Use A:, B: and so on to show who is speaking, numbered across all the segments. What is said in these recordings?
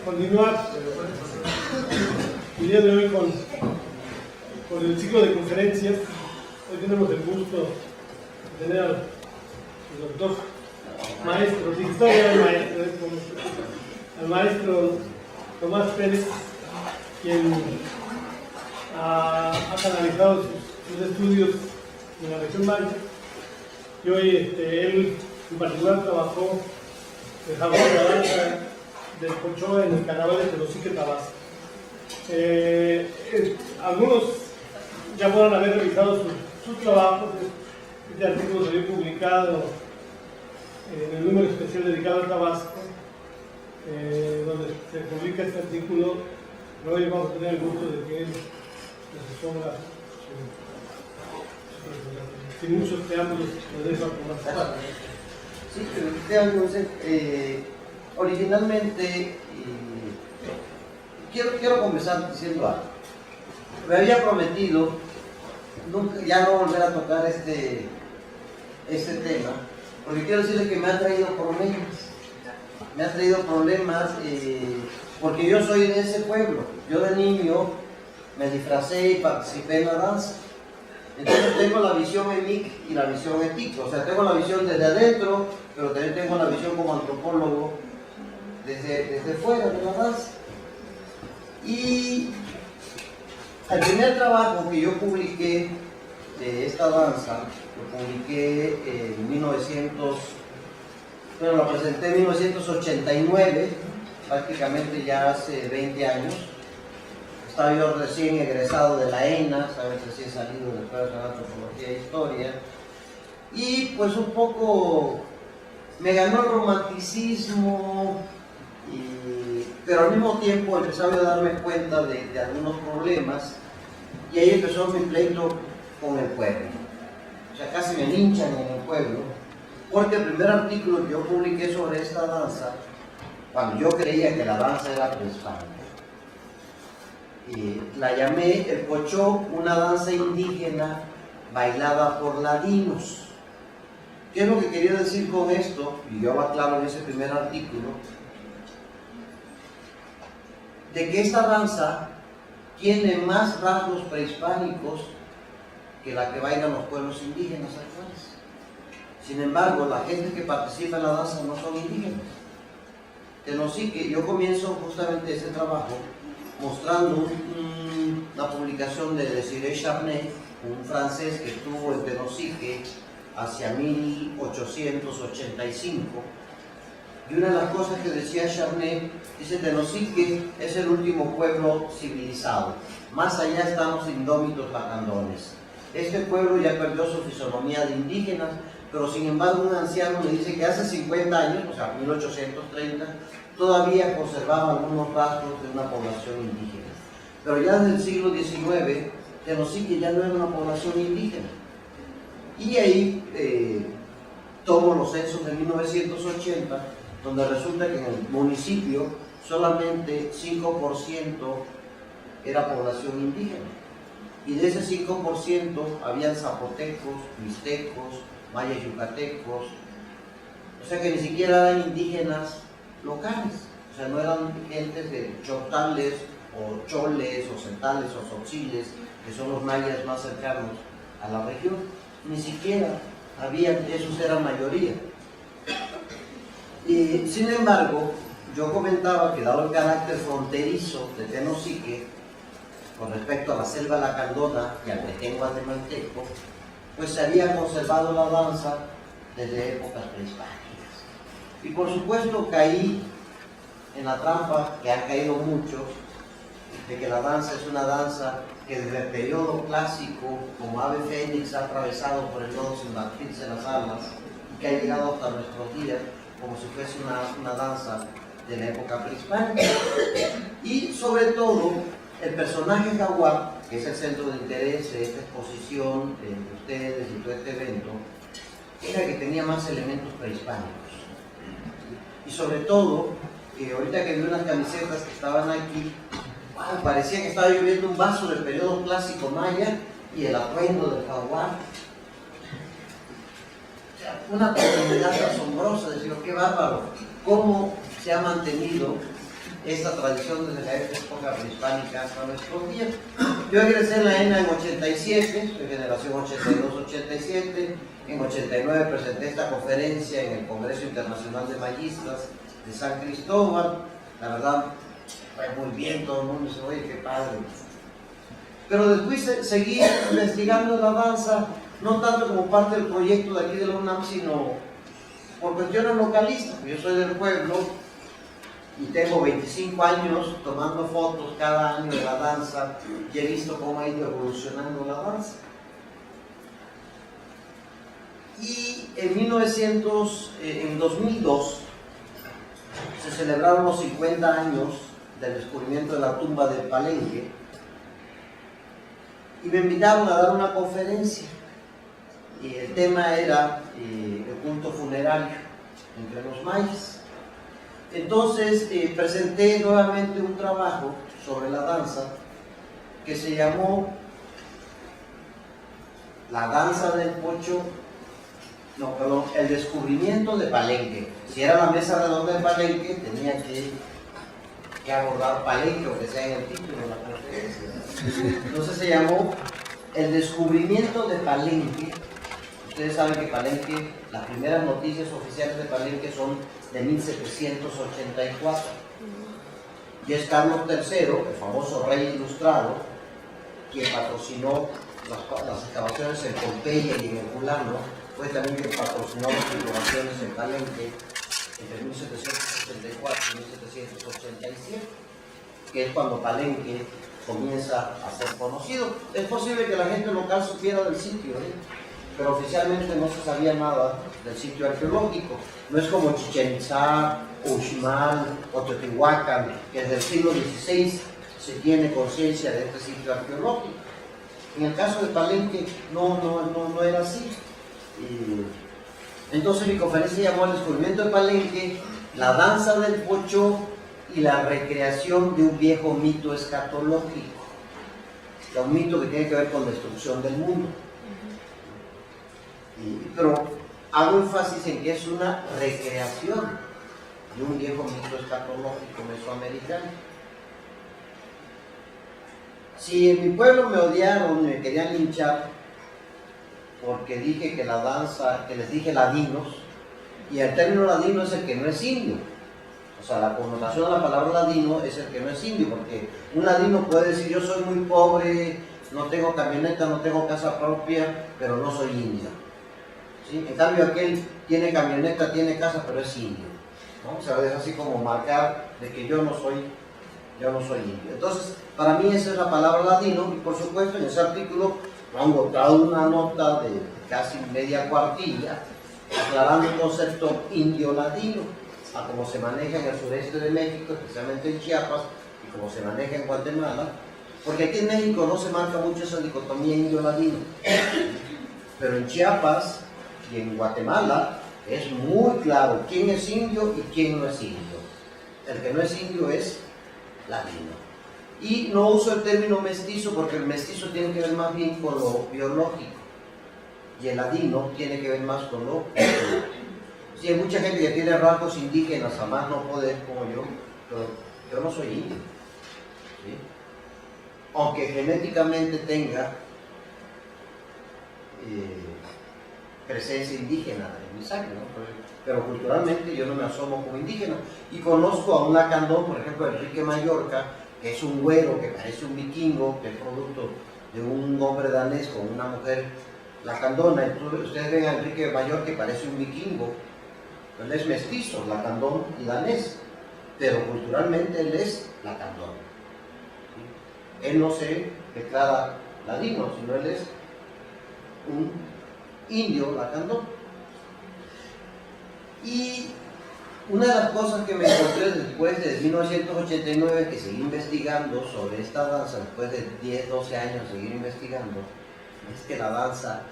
A: continuar el día de hoy con el ciclo de conferencias. Hoy tenemos el gusto de tener al doctor maestro de historia, al maestro Tomás Pérez, quien ha canalizado sus estudios en la región Maya, y hoy él en particular trabajó el jabón de la danza del Pocho en el carnaval de Tenosique, Tabasco. Algunos ya podrán haber revisado sus trabajos. Este artículo salió publicado en el número especial dedicado a Tabasco, donde se publica este artículo. Pero hoy vamos a tener el gusto de que él nos exponga sin muchos preámbulos, lo dejo a Tomás.
B: Sí, efectivamente, originalmente quiero comenzar diciendo algo. Me había prometido ya no volver a tocar este tema, porque quiero decirles que me ha traído problemas, porque yo soy de ese pueblo. Yo de niño me disfracé y participé en la danza. Entonces tengo la visión EMIC y la visión ETIC, o sea, tengo la visión desde adentro, pero también tengo la visión como antropólogo desde fuera de la danza. Y el primer trabajo que yo publiqué de esta danza, lo publiqué en lo presenté en 1989, prácticamente ya hace 20 años. Estaba yo recién egresado de la ENA, sabes, recién salido de la Escuela de Antropología e Historia, y pues un poco me ganó el romanticismo, pero al mismo tiempo empezaba a darme cuenta de algunos problemas, y ahí empezó mi pleito con el pueblo. O sea, casi me linchan en el pueblo, porque el primer artículo que yo publiqué sobre esta danza, cuando yo creía que la danza era prehispánica, la llamé el Pocho, una danza indígena bailada por ladinos. ¿Qué es lo que quería decir con esto? Y yo lo aclaro en ese primer artículo, de que esta danza tiene más rasgos prehispánicos que la que bailan los pueblos indígenas actuales. Sin embargo, la gente que participa en la danza no son indígenas. Tenosique, yo comienzo justamente ese trabajo mostrando una publicación de Désiré Charnay, un francés que estuvo en Tenosique hacia 1885. Y una de las cosas que decía Charnay, dice: Tenosique es el último pueblo civilizado. Más allá están los indómitos lacandones. Este pueblo ya perdió su fisonomía de indígenas, pero sin embargo un anciano me dice que hace 50 años, o sea, 1830, todavía conservaba algunos rasgos de una población indígena. Pero ya desde el siglo XIX, Tenosique ya no era una población indígena. Y ahí tomo los censos de 1980, donde resulta que en el municipio solamente 5% era población indígena. Y de ese 5% habían zapotecos, mixtecos, mayas yucatecos, o sea que ni siquiera eran indígenas locales, o sea, no eran gentes de chotales o choles o centales o tzotziles, que son los mayas más cercanos a la región. Ni siquiera habían, esos eran mayoría. Y sin embargo, yo comentaba que dado el carácter fronterizo de Tenosique con respecto a la selva lacandona y al pequeño guatemalteco, pues se había conservado la danza desde épocas prehispánicas. Y por supuesto caí en la trampa que han caído muchos, de que la danza es una danza que desde el periodo clásico, como ave fénix, ha atravesado por el lodo sin batirse las alas, y que ha llegado hasta nuestros días como si fuese una danza de la época prehispánica. Y sobre todo, el personaje jaguar, que es el centro de interés de esta exposición, de ustedes y todo este evento, era que tenía más elementos prehispánicos. Y sobre todo, ahorita que vi unas camisetas que estaban aquí, parecía que estaba lloviendo un vaso del periodo clásico maya y el atuendo del jaguar. O sea, una continuidad asombrosa, decir, qué bárbaro, cómo se ha mantenido esta tradición desde la época prehispánica hasta nuestros días. Yo egresé en la ENA en 87, soy generación 82-87, en 89 presenté esta conferencia en el Congreso Internacional de Magistras de San Cristóbal. La verdad, fue muy bien, todo el mundo dice, oye, qué padre. Pero después seguí investigando la danza, no tanto como parte del proyecto de aquí de la UNAM, sino por cuestiones localistas. Yo soy del pueblo y tengo 25 años tomando fotos cada año de la danza y he visto cómo ha ido evolucionando la danza. Y en 2002 se celebraron los 50 años del descubrimiento de la tumba de Palenque y me invitaron a dar una conferencia y el tema era el culto funerario entre los mayas. Entonces presenté nuevamente un trabajo sobre la danza que se llamó La danza del pocho, no, perdón, el descubrimiento de Palenque. Si era la mesa redonda de Palenque, tenía que abordar Palenque, o que sea en el título de la conferencia. Entonces se llamó El descubrimiento de Palenque. Ustedes saben que Palenque, las primeras noticias oficiales de Palenque son de 1784. Y es Carlos III, el famoso rey ilustrado, quien patrocinó las excavaciones en Pompeya y en Herculano, fue también quien patrocinó las excavaciones en Palenque entre 1784 y 1787, que es cuando Palenque comienza a ser conocido. Es posible que la gente local supiera del sitio, pero oficialmente no se sabía nada del sitio arqueológico. No es como Chichén Itzá, Uxmal o Teotihuacán, que desde el siglo XVI se tiene conciencia de este sitio arqueológico. En el caso de Palenque no era así. Entonces mi conferencia se llamó El descubrimiento de Palenque, la danza del pocho y la recreación de un viejo mito escatológico. Un mito que tiene que ver con la destrucción del mundo. Pero hago énfasis en que es una recreación de un viejo mito escatológico mesoamericano. Si en mi pueblo me odiaron, me querían linchar porque dije que la danza, que les dije ladinos, y el término ladino es el que no es indio. O sea, la connotación de la palabra ladino es el que no es indio, porque un ladino puede decir yo soy muy pobre, no tengo camioneta, no tengo casa propia, pero no soy indio. ¿Sí? En cambio aquel tiene camioneta, tiene casa, pero es indio, ¿no? O sea, es así como marcar de que yo no soy indio. Entonces, para mí esa es la palabra ladino, y por supuesto en ese artículo han botado una nota de casi media cuartilla aclarando el concepto indio-ladino a cómo se maneja en el sureste de México, especialmente en Chiapas, y cómo se maneja en Guatemala, porque aquí en México no se marca mucho esa dicotomía indio-ladino, pero en Chiapas y en Guatemala es muy claro quién es indio y quién no es indio. El que no es indio es ladino. Y no uso el término mestizo porque el mestizo tiene que ver más bien con lo biológico y el ladino tiene que ver más con lo biológico. Sí, hay mucha gente que tiene rasgos indígenas a más no poder como yo, pero yo no soy indio, ¿sí? Aunque genéticamente tenga presencia indígena en mi sangre, ¿no? Pero culturalmente yo no me asomo como indígena. Y conozco a un lacandón, por ejemplo, Enrique Mallorca, que es un güero que parece un vikingo, que es producto de un hombre danés con una mujer lacandona. Entonces, ustedes ven a Enrique Mallorca que parece un vikingo. Él es mestizo, lacandón y danés, pero culturalmente él es lacandón. Él no se declara ladino, sino él es un indio lacandón. Y una de las cosas que me encontré después de 1989, que seguí investigando sobre esta danza, después de 10, 12 años de seguir investigando, es que la danza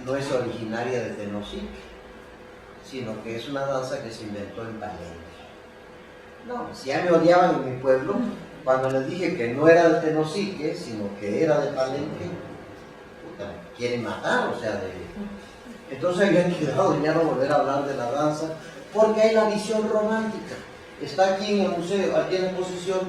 B: no es originaria de Tenosique, sino que es una danza que se inventó en Palenque. No, si ya me odiaban en mi pueblo, cuando les dije que no era de Tenosique, sino que era de Palenque, puta, quieren matar, o sea, entonces habían quedado de ya no volver a hablar de la danza, porque hay la visión romántica. está aquí en el museo, aquí en la exposición,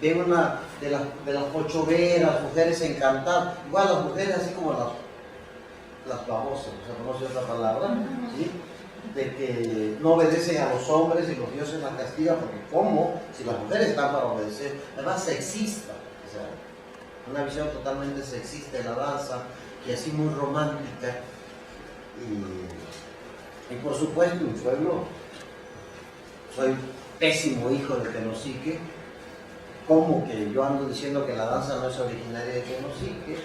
B: de una de las pochoveras, mujeres encantadas, igual las mujeres así como las babosas, o sea, no sé otra palabra, ¿sí? De que no obedecen a los hombres y los dioses las castigan, porque ¿cómo? Si las mujeres están para obedecer, además sexista, o sea, una visión totalmente sexista de la danza y así muy romántica. Y por supuesto, mi pueblo, soy pésimo hijo de Tenosique. ¿Cómo que yo ando diciendo que la danza no es originaria de Tenosique?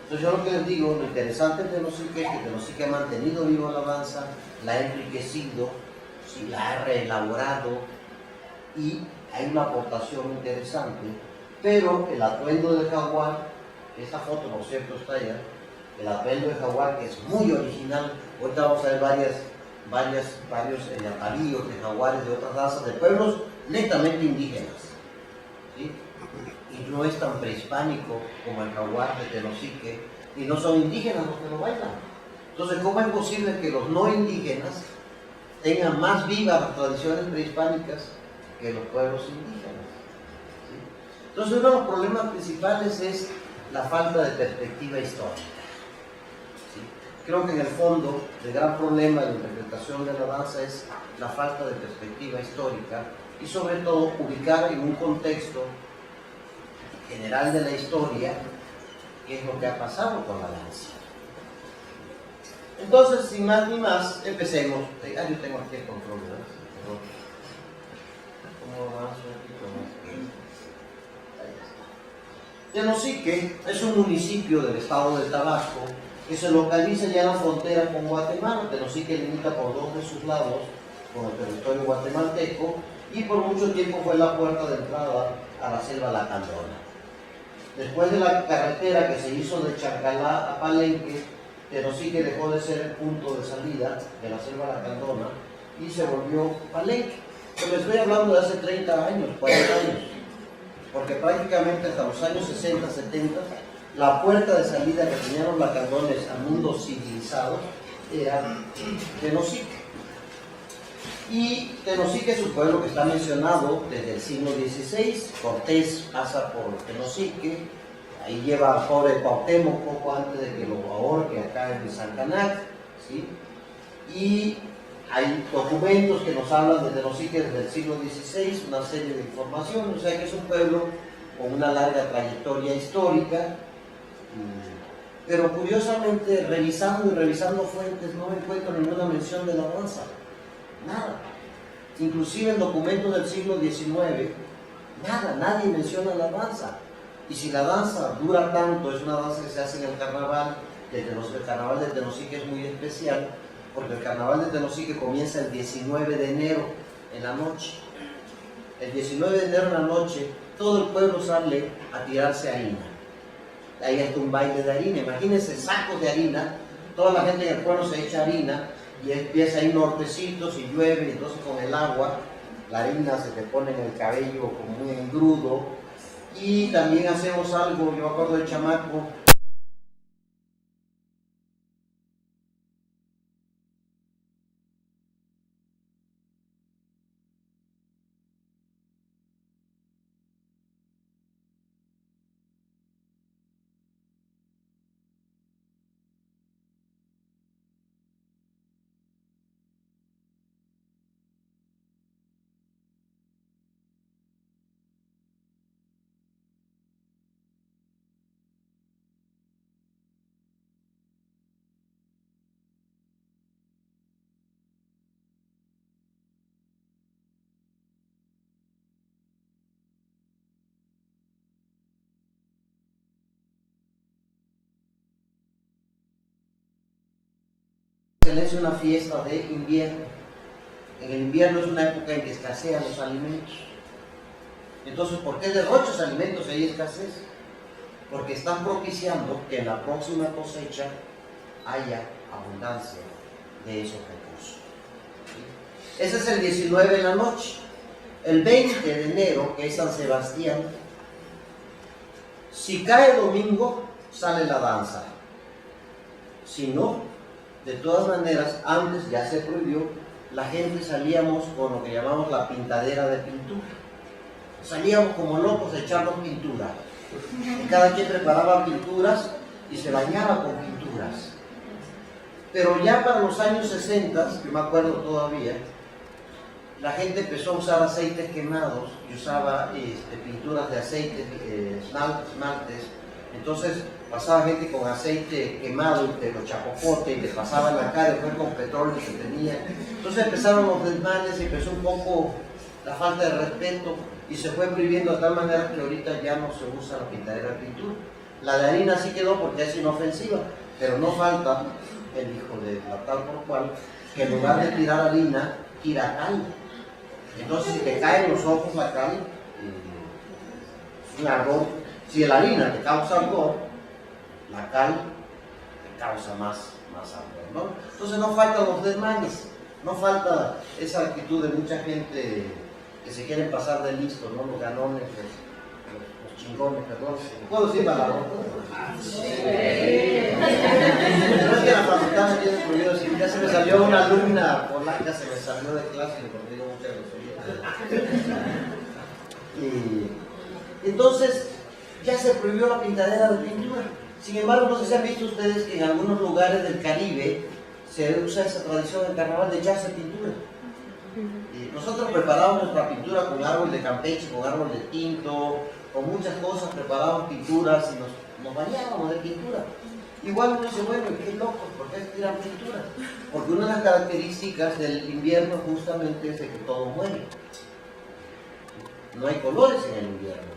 B: Entonces yo lo que les digo, lo interesante de Tenosique es que Tenosique ha mantenido viva la danza, la ha enriquecido, ¿sí? La ha reelaborado y hay una aportación interesante, pero el atuendo del jaguar, esta foto por cierto está allá, el atuendo del jaguar que es muy original, ahorita vamos a ver varios atavíos de jaguares de otras razas de pueblos netamente indígenas, ¿sí? Y no es tan prehispánico como el jaguar de Tenosique, y no son indígenas los que lo bailan. Entonces, ¿cómo es posible que los no indígenas tengan más vivas las tradiciones prehispánicas que los pueblos indígenas? ¿Sí? Entonces, uno de los problemas principales es la falta de perspectiva histórica. ¿Sí? Creo que en el fondo el gran problema de la interpretación de la danza es la falta de perspectiva histórica y sobre todo ubicar en un contexto general de la historia qué es lo que ha pasado con la danza. Entonces, sin más ni más, empecemos. Yo tengo aquí el control, ¿verdad? ¿Cómo avanzo aquí con esto? Ahí está. Tenosique es un municipio del estado de Tabasco que se localiza ya en la frontera con Guatemala. Tenosique limita por dos de sus lados con el territorio guatemalteco y por mucho tiempo fue la puerta de entrada a la selva lacandona. Después de la carretera que se hizo de Chacalá a Palenque, Tenosique dejó de ser el punto de salida de la selva lacandona y se volvió Palenque. Pero estoy hablando de hace 30 años, 40 años, porque prácticamente hasta los años 60, 70, la puerta de salida que tenían los lacandones al mundo civilizado era Tenosique. Y Tenosique es un pueblo que está mencionado desde el siglo XVI. Cortés pasa por Tenosique, ahí lleva al pobre Cuauhtémoc poco antes de que lo ahorque acá en Zancanac, ¿sí? Y hay documentos que nos hablan de Tenosique desde el siglo XVI, una serie de información, o sea que es un pueblo con una larga trayectoria histórica, pero curiosamente revisando fuentes no encuentro ninguna mención de la danza. Nada. Inclusive en documentos del siglo XIX, nada, nadie menciona la danza. Y si la danza dura tanto, es una danza que se hace en el carnaval, el carnaval de Tenosique es muy especial, porque el carnaval de Tenosique comienza el 19 de enero en la noche. El 19 de enero en la noche, todo el pueblo sale a tirarse harina. Ahí está un baile de harina, imagínense sacos de harina, toda la gente en el pueblo se echa harina, y empieza a ir nortecitos y llueve, y entonces con el agua la harina se te pone en el cabello como un engrudo. Y también hacemos algo, yo me acuerdo de chamaco, es una fiesta de invierno. En el invierno es una época en que escasean los alimentos. Entonces, ¿por qué derrochas alimentos y hay escasez? Porque están propiciando que en la próxima cosecha haya abundancia de esos recursos. ¿Sí? Ese es el 19 en la noche. El 20 de enero, que es San Sebastián, si cae domingo, sale la danza. Si no, de todas maneras, antes ya se prohibió la gente salíamos con lo que llamamos la pintadera de pintura. Salíamos como locos a echarnos pintura. Y cada quien preparaba pinturas y se bañaba con pinturas. Pero ya para los años 60, que me acuerdo todavía, la gente empezó a usar aceites quemados y usaba pinturas de aceite, esmaltes. Entonces pasaba gente con aceite quemado de los chapopotes y le pasaban la cara después con petróleo que tenía. Entonces empezaron los desmanes y empezó un poco la falta de respeto y se fue prohibiendo de tal manera que ahorita ya no se usa la pintadera de pintura. La de harina sí quedó porque es inofensiva, pero no falta el hijo de la tal por cual que en lugar de tirar harina, tira cal. Entonces si te cae en los ojos la cal, es un ardor. Si la harina te causa ardor, la cal te causa más ardor, ¿no? Entonces no faltan los desmanes, no falta esa actitud de mucha gente que se quieren pasar de listo, ¿no? Los ganones, los chingones, perdón. ¿Puedo decir palabras? Sí. No es que la facultad me tiene prohibido decir, ya se me salió una alumna polaca, se me salió de clase y me digo muchas groserías. Y entonces ya se prohibió la pintadera de pintura. Sin embargo, no sé si han visto ustedes que en algunos lugares del Caribe se usa esa tradición del carnaval de echarse pintura. Y nosotros preparábamos nuestra pintura con árbol de Campeche, con árbol de tinto, con muchas cosas, preparábamos pinturas y nos bañábamos de pintura. Igual uno dice, bueno, qué locos, ¿por qué tiran pintura? Porque una de las características del invierno justamente es de que todo muere. No hay colores en el invierno.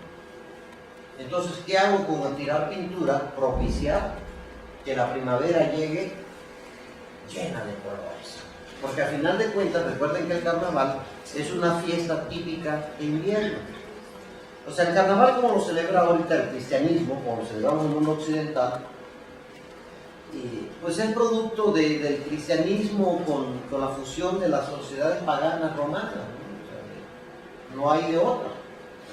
B: Entonces, ¿qué hago con tirar pintura? Propiciar que la primavera llegue llena de colores. Porque al final de cuentas, recuerden que el carnaval es una fiesta típica de invierno. O sea, el carnaval como lo celebra ahorita el cristianismo, como lo celebramos en el mundo occidental, pues es producto del cristianismo con la fusión de las sociedades paganas romanas, ¿no? O sea, no hay de otra.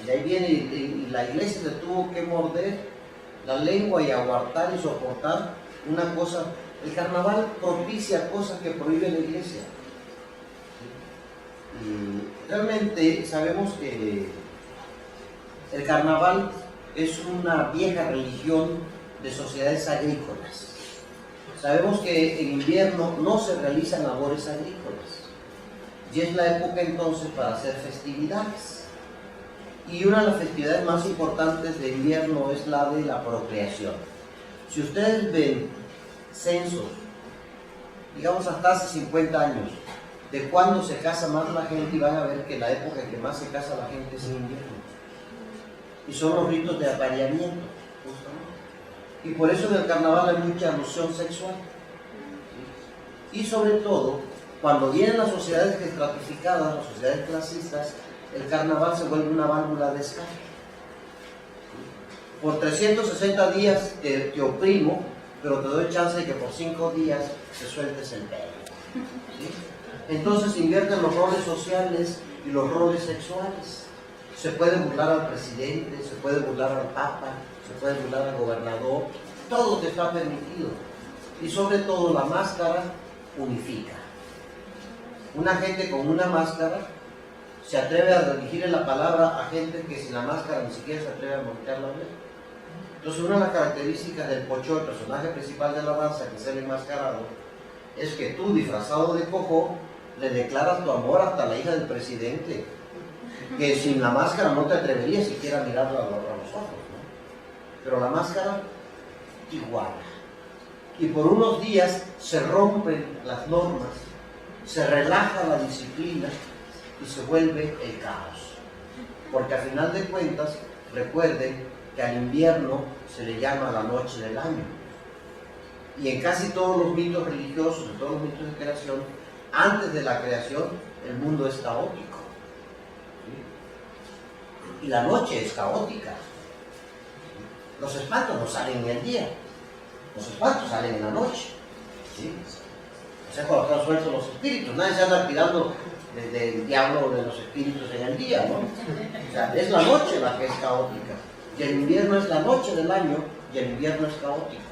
B: Y ahí viene, y la iglesia se tuvo que morder la lengua y aguantar y soportar una cosa. El carnaval propicia cosas que prohíbe la iglesia. Y realmente sabemos que el carnaval es una vieja religión de sociedades agrícolas. Sabemos que en invierno no se realizan labores agrícolas y es la época entonces para hacer festividades. Y una de las festividades más importantes de invierno es la de la procreación. Si ustedes ven censos, digamos hasta hace 50 años, de cuándo se casa más la gente, y van a ver que la época en que más se casa la gente es en invierno. Y son los ritos de apareamiento, justamente. Y por eso en el carnaval hay mucha alusión sexual. Y sobre todo, cuando vienen las sociedades estratificadas, las sociedades clasistas, el carnaval se vuelve una válvula de escape. Por 360 días te oprimo, pero te doy chance de que por 5 días te sueltes el pelo. ¿Sí? Entonces invierten los roles sociales y los roles sexuales. Se puede burlar al presidente, se puede burlar al papa, se puede burlar al gobernador, todo te está permitido. Y sobre todo la máscara unifica. Una gente con una máscara se atreve a dirigirle la palabra a gente que sin la máscara ni siquiera se atreve a voltearla a ver. Entonces una de las características del Pochó, el personaje principal de la danza, que es el enmascarado, es que tú, disfrazado de cojo, le declaras tu amor hasta a la hija del presidente, que sin la máscara no te atreverías siquiera a mirarla a los ojos, ¿no? Pero la máscara iguala. Y por unos días se rompen las normas, se relaja la disciplina y se vuelve el caos. Porque al final de cuentas, recuerden que al invierno se le llama la noche del año. Y en casi todos los mitos religiosos, en todos los mitos de creación, antes de la creación, el mundo es caótico. ¿Sí? Y la noche es caótica. Los espantos no salen en el día, los espantos salen en la noche. ¿Sí? O sea, cuando están sueltos los espíritus, nadie se anda tirando del diablo o de los espíritus en el día, ¿no? O sea, es la noche la que es caótica. Y el invierno es la noche del año y el invierno es caótico.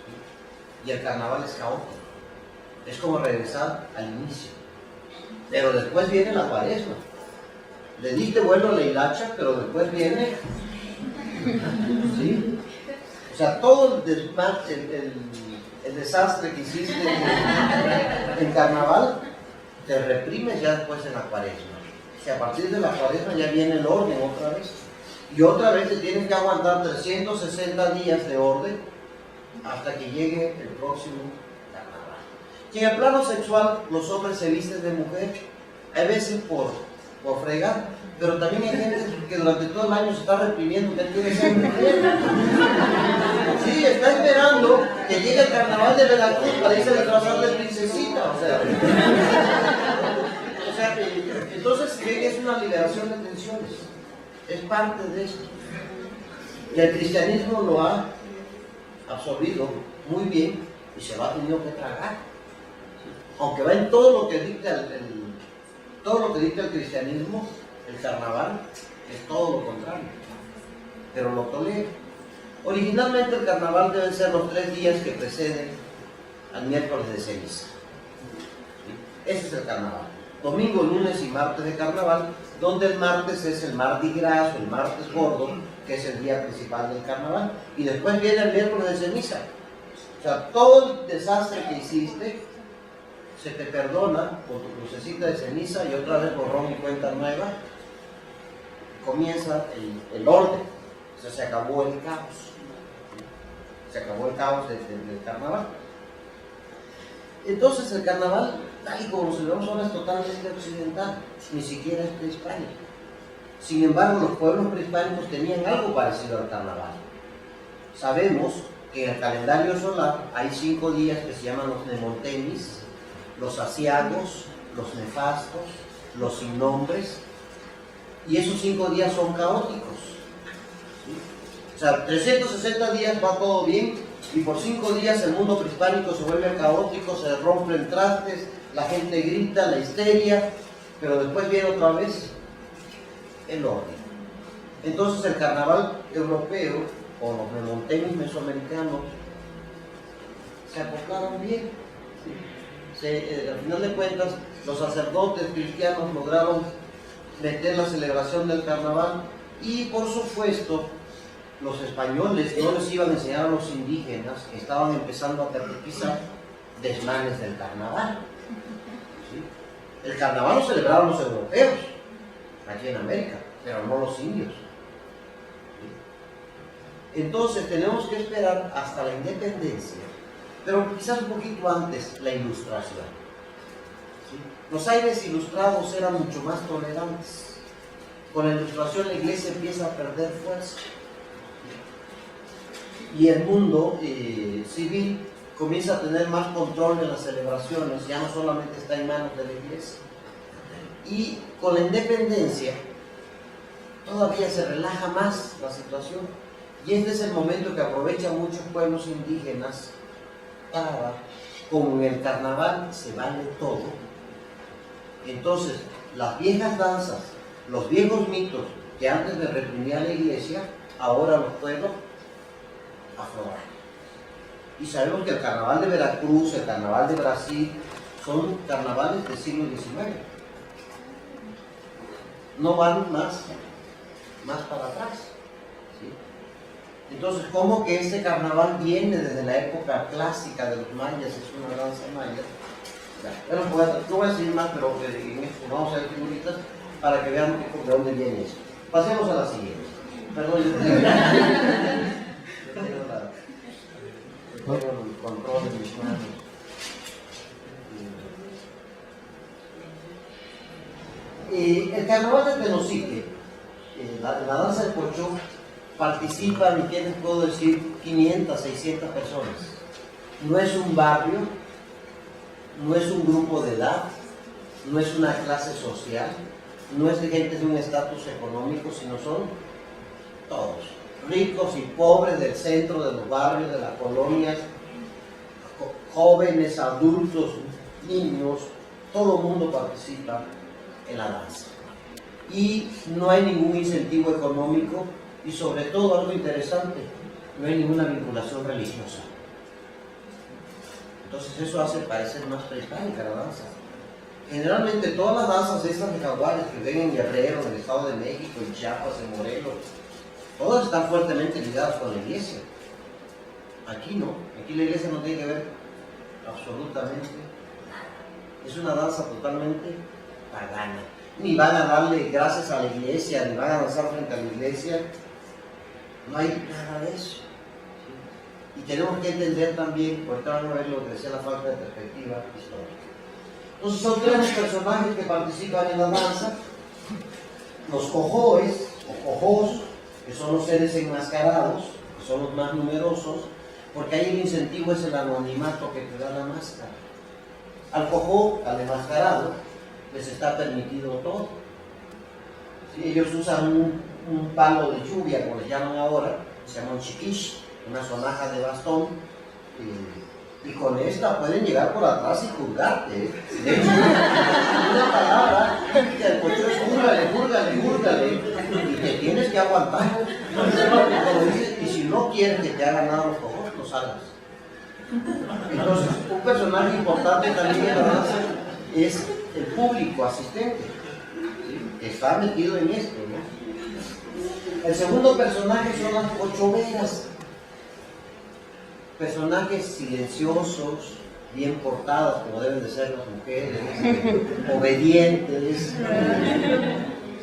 B: ¿Sí? Y el carnaval es caótico. Es como regresar al inicio. Pero después viene la cuaresma. Le diste vuelo a la hilacha, pero después viene... ¿Sí? O sea, todo el desastre que hiciste en carnaval, te reprimes ya después en la cuaresma. O sea, a partir de la cuaresma ya viene el orden otra vez. Y otra vez te tienes que aguantar 360 días de orden hasta que llegue el próximo carnaval. Y en el plano sexual, los hombres se visten de mujer, hay veces por fregar, pero también hay gente que durante todo el año se está reprimiendo que quiere ser mujer. Sí, está esperando que llegue el carnaval de Veracruz para irse a disfrazar de princesita. O sea, entonces es una liberación de tensiones. Es parte de esto. Y el cristianismo lo ha absorbido muy bien y se lo ha tenido que tragar. Aunque va en todo lo que dicta el cristianismo, el carnaval es todo lo contrario, pero lo tolera. Originalmente el carnaval deben ser los 3 días que preceden al miércoles de ceniza. ¿Sí? Ese es el carnaval. Domingo, lunes y martes de carnaval, donde el martes es el Mardi Gras, el martes gordo, que es el día principal del carnaval, y después viene el miércoles de ceniza. O sea, todo el desastre que hiciste se te perdona con tu crucecita de ceniza y otra vez borrón y cuenta nueva. Comienza el orden. O sea, se acabó el caos. Se acabó el caos del carnaval. Entonces el carnaval, tal y como lo celebramos ahora, es totalmente occidental, ni siquiera es prehispánico. Sin embargo, los pueblos prehispánicos tenían algo parecido al carnaval. Sabemos que en el calendario solar hay 5 días que se llaman los nemontemis, los asiagos, los nefastos, los sin nombres, y esos 5 días son caóticos. ¿Sí? O sea, 360 días va todo bien, y por 5 días el mundo prehispánico se vuelve caótico, se rompen trastes, la gente grita, la histeria, pero después viene otra vez el orden. Entonces el carnaval europeo, o los nemontemis mesoamericanos, se acoplaron bien. Al final de cuentas, los sacerdotes cristianos lograron meter la celebración del carnaval y, por supuesto, los españoles no les iban a enseñar a los indígenas que estaban empezando a teorizar desmanes del carnaval. ¿Sí? El carnaval lo celebraron los europeos, aquí en América, pero no los indios. ¿Sí? Entonces tenemos que esperar hasta la independencia, pero quizás un poquito antes, la ilustración. ¿Sí? Los aires ilustrados eran mucho más tolerantes. Con la ilustración la iglesia empieza a perder fuerza. Y el mundo civil comienza a tener más control en las celebraciones, ya no solamente está en manos de la iglesia. Y con la independencia todavía se relaja más la situación. Y este es el momento que aprovechan muchos pueblos indígenas para, como en el carnaval se vale todo, entonces las viejas danzas, los viejos mitos que antes le reprimía la iglesia, ahora los pueblos afloran. Y sabemos que el carnaval de Veracruz, el carnaval de Brasil, son carnavales del siglo XIX. No van más para atrás. ¿Sí? Entonces, ¿cómo que este carnaval viene desde la época clásica de los mayas? Es una danza maya. No voy a seguir más, pero en esto vamos a ver figuritas para que vean un poco de dónde viene esto. Pasemos a la siguiente. Perdón, yo tengo el control de mis manos. El carnaval de Tenosique, la danza del Pochó, participan, y ¿qué les puedo decir? 500, 600 personas. No es un barrio, no es un grupo de edad, no es una clase social, no es de gente de un estatus económico, sino son todos, ricos y pobres del centro, de los barrios, de las colonias, jóvenes, adultos, niños, todo el mundo participa en la danza. Y no hay ningún incentivo económico y, sobre todo, algo interesante, no hay ninguna vinculación religiosa. Entonces eso hace parecer más prehispánica la danza. generalmente todas las danzas estas de jaguares que ven en Guerrero, en el Estado de México, en Chiapas, en Morelos, todas están fuertemente ligadas con la iglesia. Aquí no, aquí la iglesia no tiene que ver absolutamente nada. Es una danza totalmente pagana. Ni van a darle gracias a la iglesia, ni van a danzar frente a la iglesia. No hay nada de eso. Y tenemos que entender también, ahorita van a ver lo que decía la falta de perspectiva histórica. Entonces son tres los personajes que participan en la danza. Los cojoes, o cojos, que son los seres enmascarados, que son los más numerosos, porque ahí el incentivo es el anonimato que te da la máscara. Al cojo, al enmascarado, les está permitido todo. ¿Sí? Ellos usan un palo de lluvia, como les llaman ahora, se llama un chiquish, una sonaja de bastón, y con esta pueden llegar por atrás y juzgarte. De hecho, una palabra que al pocho es júrgale, y te tienes que aguantar. Como dice, y si no quieres que te hagan nada los cojos, no salgas. Entonces, un personaje importante también en la danza es el público asistente, ¿sí? Que está metido en esto, ¿no? El segundo personaje son las ochoveras. Personajes silenciosos, bien portadas, como deben de ser las mujeres, obedientes,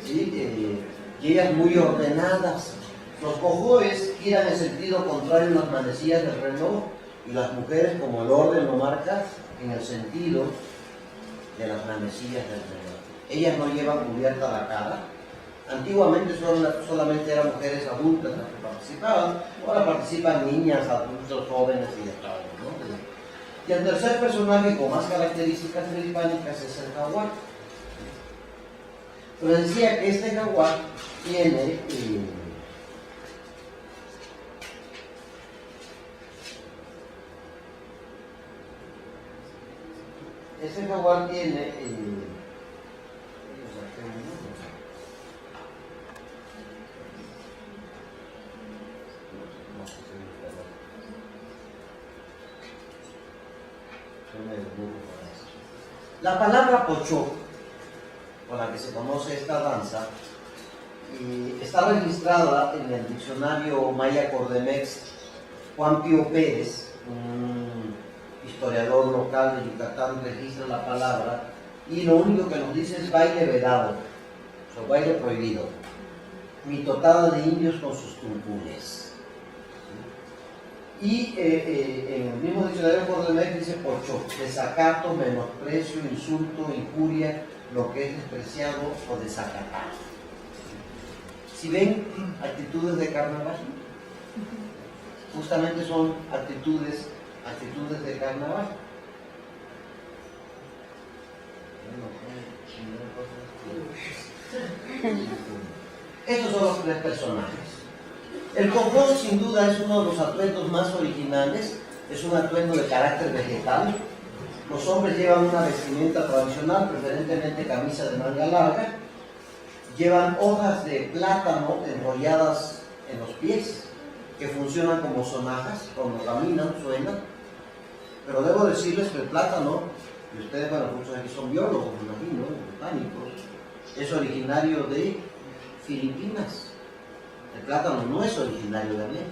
B: ¿sí? Y ellas muy ordenadas. Los cojoes giran en sentido contrario en las manecillas del reloj, y las mujeres, como el orden lo marca, en el sentido de las manecillas del reloj. Ellas no llevan cubierta la cara. Antiguamente solamente eran mujeres adultas las que participaban, ahora participan niñas, adultos, jóvenes y de todo, ¿no? Y el tercer personaje con más características prehispánicas es el jaguar. Pero decía que este jaguar tiene la palabra pochó, con la que se conoce esta danza, está registrada en el diccionario Maya Cordemex. Juan Pío Pérez, un historiador local de Yucatán, registra la palabra y lo único que nos dice es baile vedado, o sea, baile prohibido, mitotada de indios con sus tumpules. Y en el mismo diccionario Cordemex dice pocho, desacato, menosprecio, insulto, injuria, lo que es despreciado o desacatado. Si ven actitudes de carnaval, justamente son actitudes de carnaval. Estos son los tres personajes. El cojón sin duda es uno de los atuendos más originales, es un atuendo de carácter vegetal. Los hombres llevan una vestimenta tradicional, preferentemente camisa de manga larga, llevan hojas de plátano enrolladas en los pies, que funcionan como sonajas, cuando caminan, suenan. Pero debo decirles que el plátano, y ustedes, bueno, muchos aquí son biólogos, me imagino, botánicos, es originario de Filipinas. El plátano no es originario de América.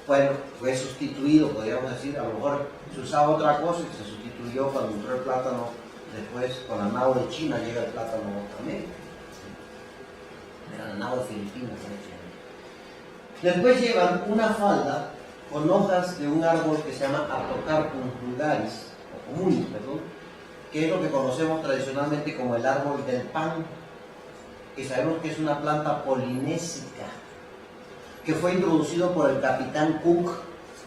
B: Bueno, fue sustituido, podríamos decir, a lo mejor se usaba otra cosa y se sustituyó cuando entró el plátano. Después, con la nao de China llega el plátano a América. Era la nao de Filipinas. Después llevan una falda con hojas de un árbol que se llama Artocarpus vulgaris, o comunis, perdón, que es lo que conocemos tradicionalmente como el árbol del pan, que sabemos que es una planta polinésica, que fue introducido por el capitán Cook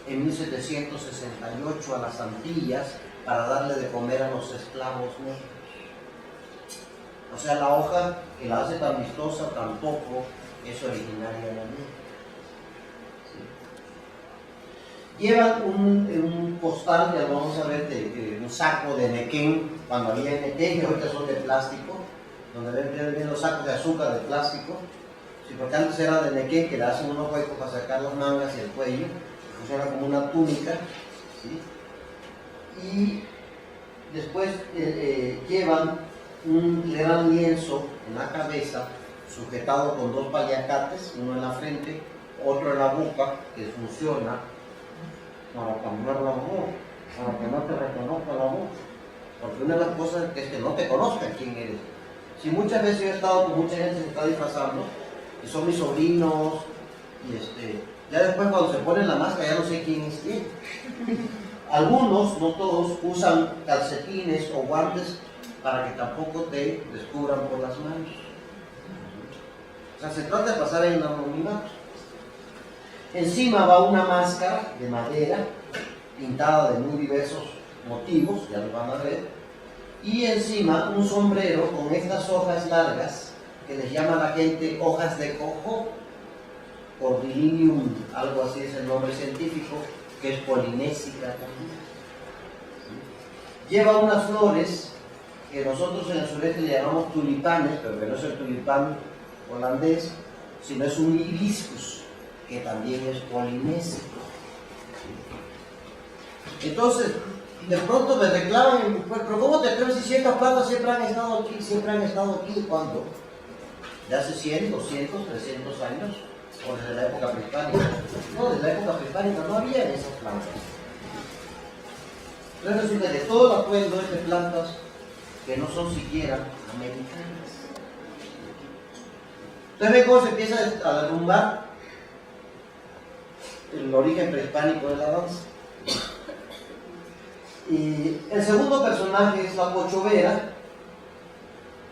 B: en 1768 a las Antillas para darle de comer a los esclavos negros. O sea, la hoja que la hace tan vistosa tampoco es originaria de América. Llevan un costal, ya lo vamos a ver, de un saco de nequén, cuando había nequén, que ahorita son de plástico, donde ven los sacos de azúcar de plástico, sí, porque antes era de nequén, que le hacen unos huecos para sacar las mangas y el cuello, funciona como una túnica, ¿sí? Y Después llevan un gran lienzo en la cabeza, sujetado con dos paliacates, uno en la frente, otro en la boca, que funciona para cambiar la voz, para que no te reconozca la voz. Porque una de las cosas es que no te conozcan quién eres. Si muchas veces yo he estado con mucha gente que se está disfrazando, que son mis sobrinos, y ya después cuando se ponen la máscara ya no sé quién es quién. Algunos, no todos, usan calcetines o guantes para que tampoco te descubran por las manos. O sea, se trata de pasar en anonimato. Encima va una máscara de madera, pintada de muy diversos motivos, ya lo van a ver, y encima un sombrero con estas hojas largas, que les llama la gente hojas de cojo, Cordillinium, algo así es el nombre científico, que es polinésica también. Lleva unas flores que nosotros en el sureste le llamamos tulipanes, pero que no es el tulipán holandés, sino es un hibiscus, que también es polinésico. Entonces, de pronto me reclaman, pero ¿cómo te atreves si estas plantas siempre han estado aquí? Siempre han estado aquí, ¿cuándo? ¿De hace 100, 200, 300 años? ¿O desde la época prehispánica? No, desde la época prehispánica no había esas plantas. Entonces resulta que todo el atuendo es de plantas que no son siquiera americanas. Entonces ven cómo se empieza a derrumbar el origen prehispánico de la danza. Y el segundo personaje es la pochovera,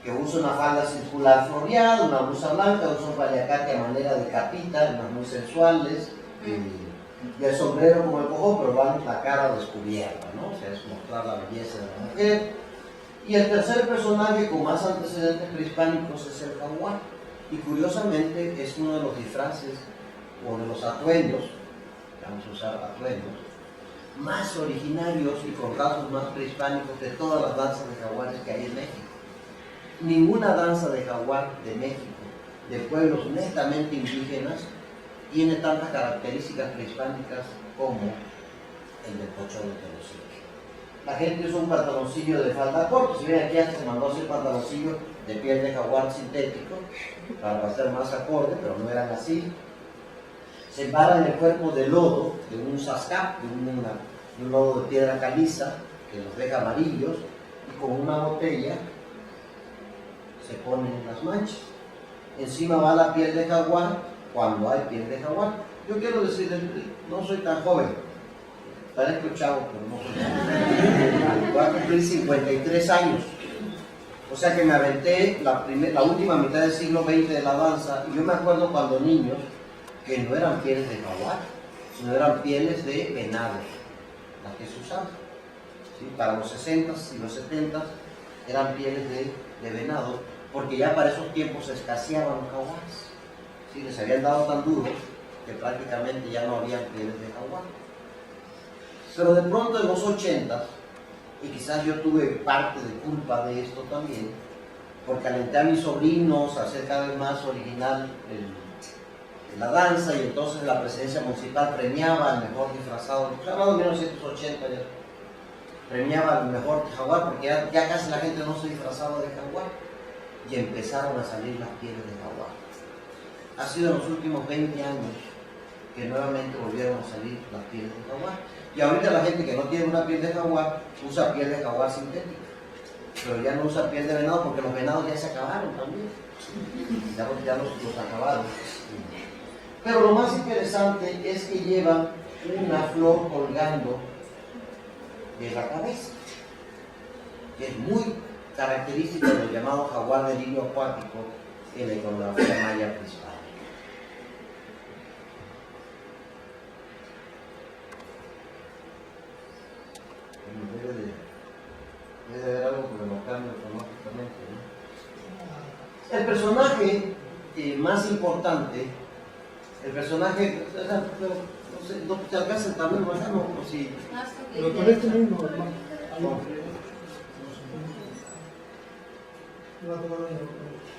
B: que usa una falda circular floreada, una blusa blanca, usa un paliacate a manera de capita, unas muy sensuales, y el sombrero como el cojo, pero va la cara descubierta, ¿no? O sea, es mostrar la belleza de la mujer. Y el tercer personaje con más antecedentes prehispánicos es el jaguar, y curiosamente es uno de los disfraces o de los atuendos, vamos a usar atuendos, más originarios y con rasgos más prehispánicos de todas las danzas de jaguares que hay en México. Ninguna danza de jaguar de México, de pueblos netamente indígenas, tiene tantas características prehispánicas como el del pocho de Tenosique. La gente usa un pantaloncillo de falda corta, si ven aquí hasta se mandó a hacer pantaloncillo de piel de jaguar sintético para hacer más acorde, pero no eran así. Se embarran el cuerpo de lodo, de un sascap, de un lodo de piedra caliza, que los deja amarillos, y con una botella se ponen las manchas. Encima va la piel de jaguar, cuando hay piel de jaguar. Yo quiero decirles, no soy tan joven, parezco chavo, pero no soy tan joven. Voy a cumplir 53 años. O sea que me aventé la última mitad del siglo XX de la danza, y yo me acuerdo cuando niños, que no eran pieles de jaguar, sino eran pieles de venado, las que se usaban. ¿Sí? Para los 60s y los 70s eran pieles de venado, porque ya para esos tiempos se escaseaban los jaguares. ¿Sí? Les habían dado tan duros que prácticamente ya no había pieles de jaguar. Pero de pronto en los 80s, y quizás yo tuve parte de culpa de esto también, porque alenté a mis sobrinos a hacer cada vez más original la danza, y entonces la presidencia municipal premiaba al mejor disfrazado, hablando de 1980 ya, premiaba al mejor jaguar, porque ya casi la gente no se disfrazaba de jaguar, y empezaron a salir las pieles de jaguar. Ha sido en los últimos 20 años que nuevamente volvieron a salir las pieles de jaguar, y ahorita la gente que no tiene una piel de jaguar usa piel de jaguar sintética, pero ya no usa piel de venado porque los venados ya se acabaron también, ya los acabaron. Pero lo más interesante es que llevan una flor colgando de la cabeza, que es muy característica del llamado jaguar de lirio acuático en la iconografía maya prehispánica. Debe haber algo que me lo cambie automáticamente, ¿no? El personaje más importante, el personaje, no sé, no te alcanza el tablero acá, no, o si.
A: Pero con este mismo, hermano.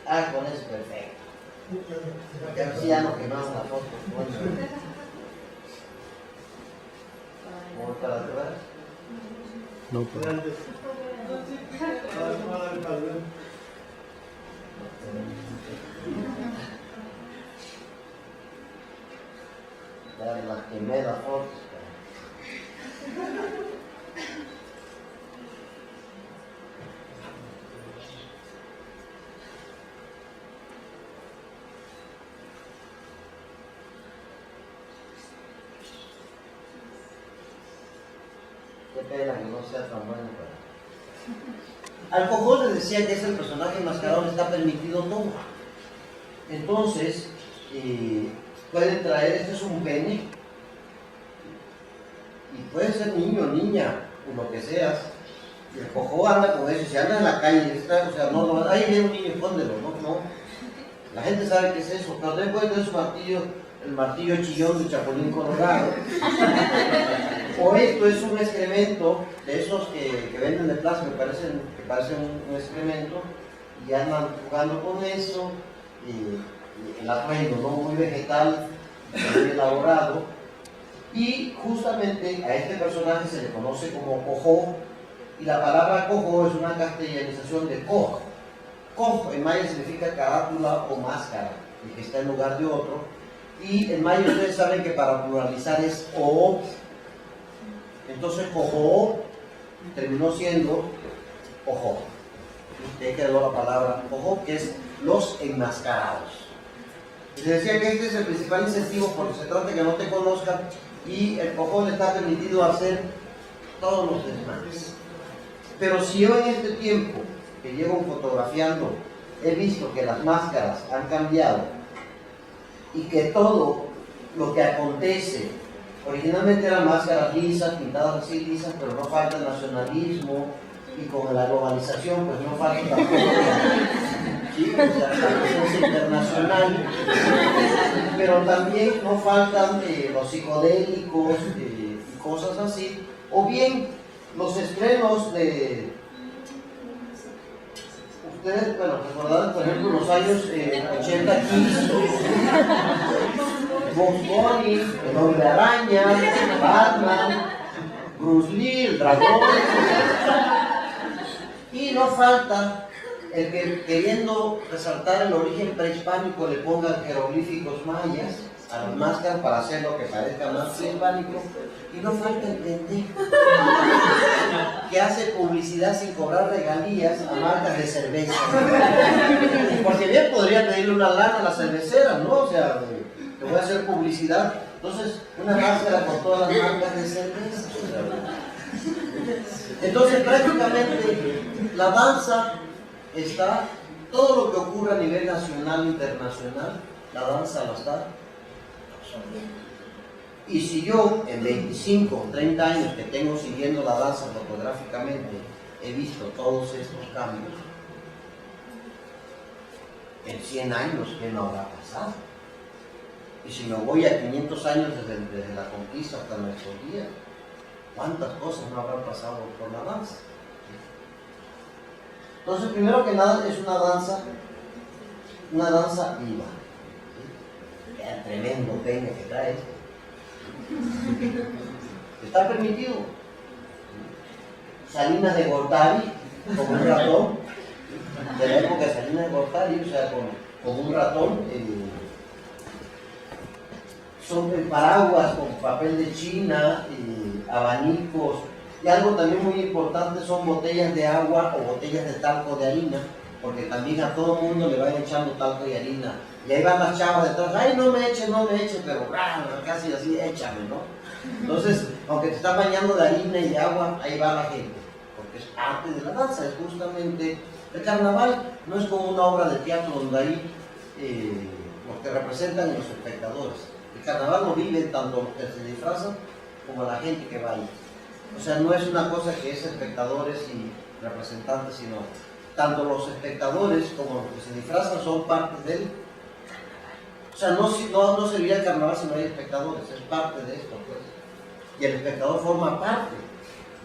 B: Ah, con eso, perfecto. Porque así ya no quemamos la foto. ¿Cómo para atrás?
A: No, pues.
B: Ya la quemé la foto. Qué pena que no sea tan bueno. Al Cojó le decía que es el personaje enmascarado, le está permitido todo. Entonces, puede traer, este es un pene, y puede ser niño, niña, o lo que seas. Y el Cojó anda con eso, si anda en la calle, está, o sea, no, ahí viene un niño, escóndelo, no. La gente sabe qué es eso, pero también puede tener su martillo, el martillo chillón de Chapulín Colorado. O esto es un excremento de esos que venden de plástico, que parecen un excremento, y andan jugando con eso, y el atuendo, ¿no? Muy vegetal, muy elaborado. Y justamente a este personaje se le conoce como Cojó, y la palabra Cojó es una castellanización de Coj. Coj en maya significa carátula o máscara, el que está en lugar de otro. Y en maya ustedes saben que para pluralizar es O. Entonces Cojó terminó siendo Cojó. Y ahí quedó la palabra Cojó, que es los enmascarados. Y se decía que este es el principal incentivo porque se trata de que no te conozcan, y el Cojó le está permitido hacer todos los desmanes. Pero si yo en este tiempo que llevo fotografiando he visto que las máscaras han cambiado y que todo lo que acontece, originalmente eran máscaras lisas, pintadas así lisas, pero no falta el nacionalismo, y con la globalización pues no falta tampoco ¿sí? O sea, la presencia internacional, pero también no faltan los psicodélicos y cosas así, o bien los estrenos de ustedes, bueno, recordarán por ejemplo los años 80 Kiss, Bugs Bunny, el Hombre Araña, Batman, Bruce Lee, el dragón, y no falta el que queriendo resaltar el origen prehispánico le pongan jeroglíficos mayas a las máscaras para hacer lo que parezca más prehispánico, y no falta el pendejo que hace publicidad sin cobrar regalías a marcas de cerveza. Porque bien podría pedirle una lana a la cervecera, ¿no? O sea, te voy a hacer publicidad. Entonces, una máscara con todas las marcas de cerveza. Entonces, prácticamente, la danza está, todo lo que ocurre a nivel nacional e internacional, la danza la está absorbiendo. Y si yo en 25 o 30 años que tengo siguiendo la danza fotográficamente he visto todos estos cambios, en 100 años, ¿qué no habrá pasado? Y si me voy a 500 años desde la conquista hasta nuestros días, ¿cuántas cosas no habrán pasado por la danza? Entonces, primero que nada, es una danza viva. ¿Sí? El tremendo pene que trae este. Está permitido. Salinas de Gortari, como un ratón, de la época de Salinas de Gortari, o sea, como un ratón, son paraguas con papel de China, abanicos, y algo también muy importante son botellas de agua o botellas de talco de harina, porque también a todo mundo le van echando talco y harina. Y ahí van las chavas detrás, ay, no me eches, pero casi así, échame, ¿no? Entonces, aunque te estás bañando de harina y de agua, ahí va la gente, porque es parte de la danza, es justamente, el carnaval no es como una obra de teatro donde hay los que representan y los espectadores. El carnaval lo viven tanto los que se disfrazan como la gente que va ahí. O sea, no es una cosa que es espectadores y representantes, sino tanto los espectadores como los que se disfrazan son parte de él. O sea, no serviría el carnaval si no hay espectadores, es parte de esto, pues. Y el espectador forma parte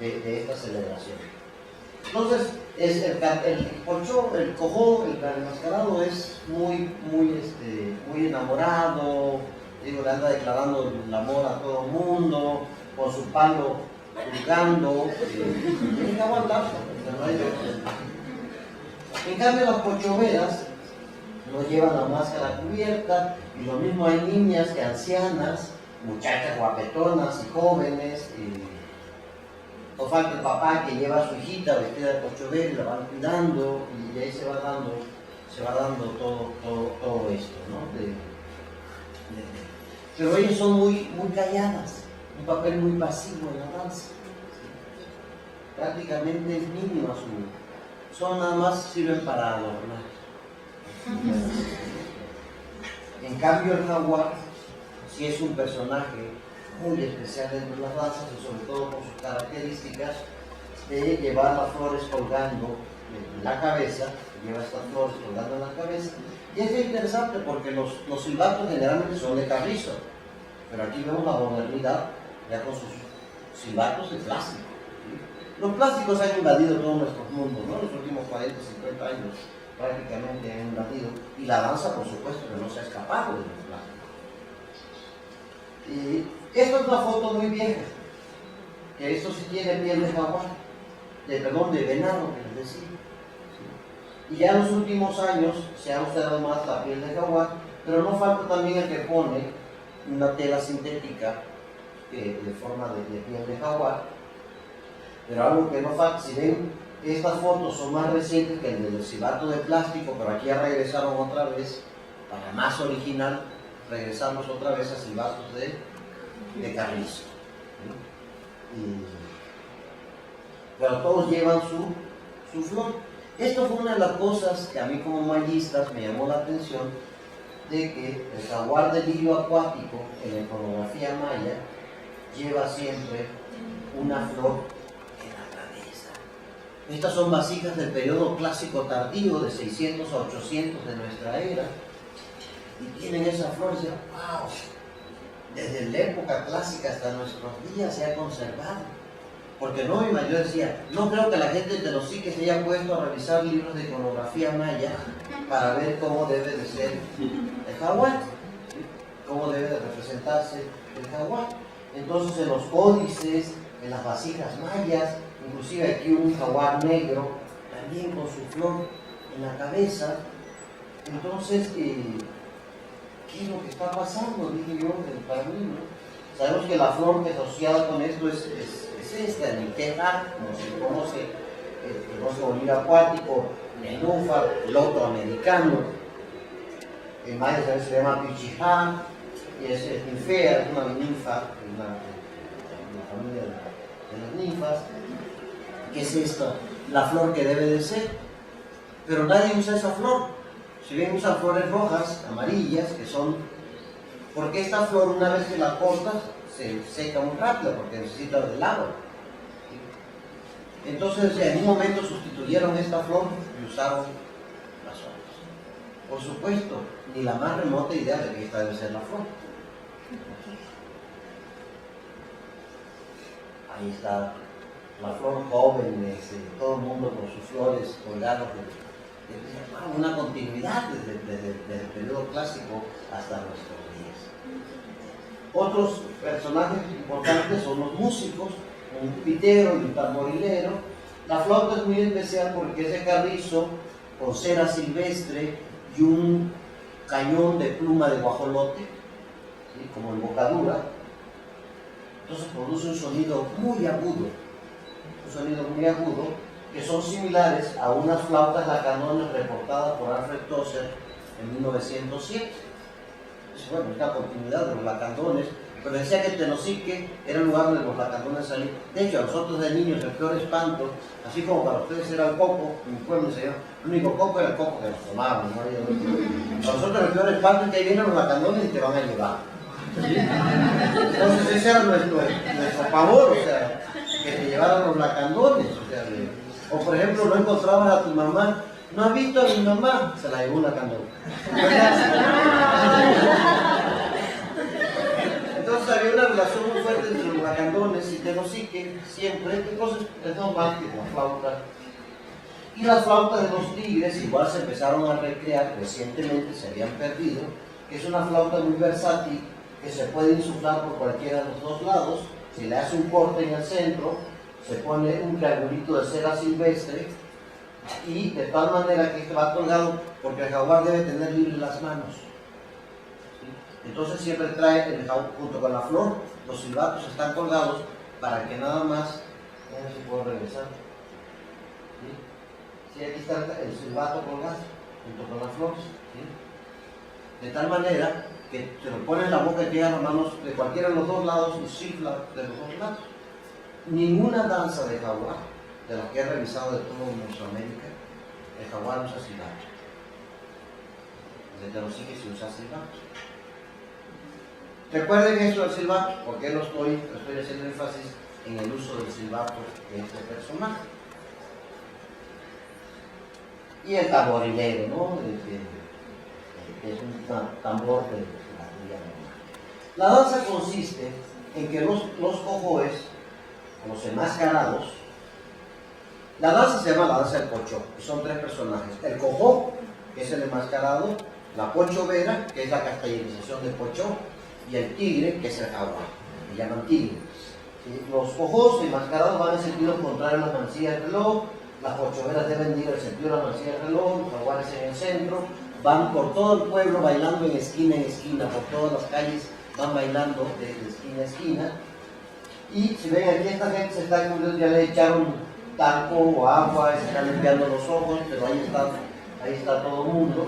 B: de esta celebración. Entonces, el Cojó, el enmascarado es muy enamorado, digo, le anda declarando el amor a todo el mundo, con su palo jugando, tiene que aguantarse. no hay de otra. En cambio, las pochoveras no llevan la máscara cubierta, y lo mismo hay niñas que ancianas, muchachas guapetonas y jóvenes, o falta el papá que lleva a su hijita vestida de pochovera y la van cuidando, y ahí se va dando todo esto, ¿no? Pero ellas son muy calladas, un papel muy pasivo en la danza, prácticamente es mínima son nada más sirven para adornar. En cambio el jaguar sí es un personaje muy especial dentro de las danzas, y sobre todo por sus características de llevar las flores colgando en la cabeza, lleva estas flores colgando en la cabeza. Y es interesante porque los silbatos generalmente son de carrizo, pero aquí vemos la modernidad ya con sus silbatos de plástico. Los plásticos han invadido todo nuestro mundo, ¿no? Los últimos 40, 50 años prácticamente han invadido, y la danza, por supuesto, que no se ha escapado de los plásticos. Y esta es una foto muy vieja, que esto sí tiene piel de jaguar, de venado, que les decía. Y ya en los últimos años se ha usado más la piel de jaguar, pero no falta también el que pone una tela sintética de forma de piel de jaguar. Pero algo que no falta, si ven, estas fotos son más recientes que el del silbato de plástico, pero aquí ya regresaron otra vez, para más original, regresamos otra vez a silbatos de carrizo. Pero todos llevan su flor. Esto fue una de las cosas que a mí como mayistas me llamó la atención, de que el jaguar del lirio acuático en la iconografía maya lleva siempre una flor en la cabeza. Estas son vasijas del periodo clásico tardío, de 600 a 800 de nuestra era, y tienen esa flor. Y wow, desde la época clásica hasta nuestros días se ha conservado. Porque yo decía, no creo que la gente de los psiques se haya puesto a revisar libros de iconografía maya para ver cómo debe de ser el jaguar, cómo debe de representarse el jaguar. Entonces en los códices, en las vasijas mayas, inclusive aquí un jaguar negro, también con su flor en la cabeza. Entonces, ¿qué es lo que está pasando? Dije yo, para mí, ¿no? Sabemos que la flor que es asociada con esto es esta, el quejar, como se conoce, el lirio acuático, nenúfar, loto americano. En maya se llama pichijá, y es ninfea, es una ninfa, una familia de las ninfas, que es esta, la flor que debe de ser. Pero nadie usa esa flor. Si bien usan flores rojas, amarillas, que son, porque esta flor, una vez que la cortas, se seca muy rápido porque necesita del agua. Entonces en un momento sustituyeron esta flor y usaron las otras. Por supuesto, ni la más remota idea de que esta debe ser la flor. Ahí está la flor joven, todo el mundo con sus flores colgadas, una continuidad desde el periodo clásico hasta nuestros días. Otros personajes importantes son los músicos, un pitero y un tamborilero. La flauta es muy especial porque es de carrizo, con cera silvestre y un cañón de pluma de guajolote, ¿sí? Como embocadura. Entonces produce un sonido muy agudo, que son similares a unas flautas lacanones reportadas por Alfred Tozer en 1907. Bueno, es la continuidad de los lacandones, pero decía que el Tenosique era el lugar donde los lacandones salían. De hecho, a nosotros de niños el peor espanto, así como para ustedes era el coco, en mi pueblo se llama, el único coco era el coco que nos tomaban, ¿no? Para nosotros el peor espanto es que ahí vienen los lacandones y te van a llevar. Entonces ese era nuestro pavor, o sea, que te llevaran los lacandones, o por ejemplo no encontrabas a tu mamá. ¿No has visto a mi mamá? Se la llevó un lacandón. Entonces había una relación muy fuerte entre los lacandones y Tenosique, siempre. Entonces es normal que la flauta. Y las flautas de los tigres igual se empezaron a recrear, recientemente se habían perdido, que es una flauta muy versátil, que se puede insuflar por cualquiera de los dos lados. Se le hace un corte en el centro, se pone un triangulito de cera silvestre y de tal manera que va colgado, porque el jaguar debe tener libres las manos. ¿Sí? Entonces siempre trae el jaguar, junto con la flor, los silbatos están colgados para que nada más, a ver si puedo regresar. ¿Sí? Sí, aquí está el silbato colgado junto con las flores. ¿Sí? De tal manera que se lo pone en la boca y llega a las manos de cualquiera de los dos lados y chifla de los dos lados. Ninguna danza de jaguar, de la que he revisado de todo Mesoamérica, el jaguar usa silbato. Desde los sitios se usa silbato. Recuerden esto del silbato, porque no estoy haciendo énfasis en el uso del silbato de este personaje. Y el tamborilero, ¿no? Que es un tambor de la cría normal. La danza consiste en que los cojoes, los enmascarados, la danza se llama la danza del pocho, y son tres personajes: el cojó, que es el enmascarado; la pochovera, que es la castellanización de pocho; y el tigre, que es el jaguar, que llaman tigre. ¿Sí? Los cojos enmascarados van en sentido contrario a las manecillas del reloj, las pochoveras deben ir en el sentido de la manecilla del reloj, los jaguares en el centro, van por todo el pueblo bailando en esquina, por todas las calles van bailando de esquina a esquina. Y si ven aquí, esta gente se está cubriendo, ya le echaron talco o agua, se están limpiando los ojos, pero ahí está todo el mundo.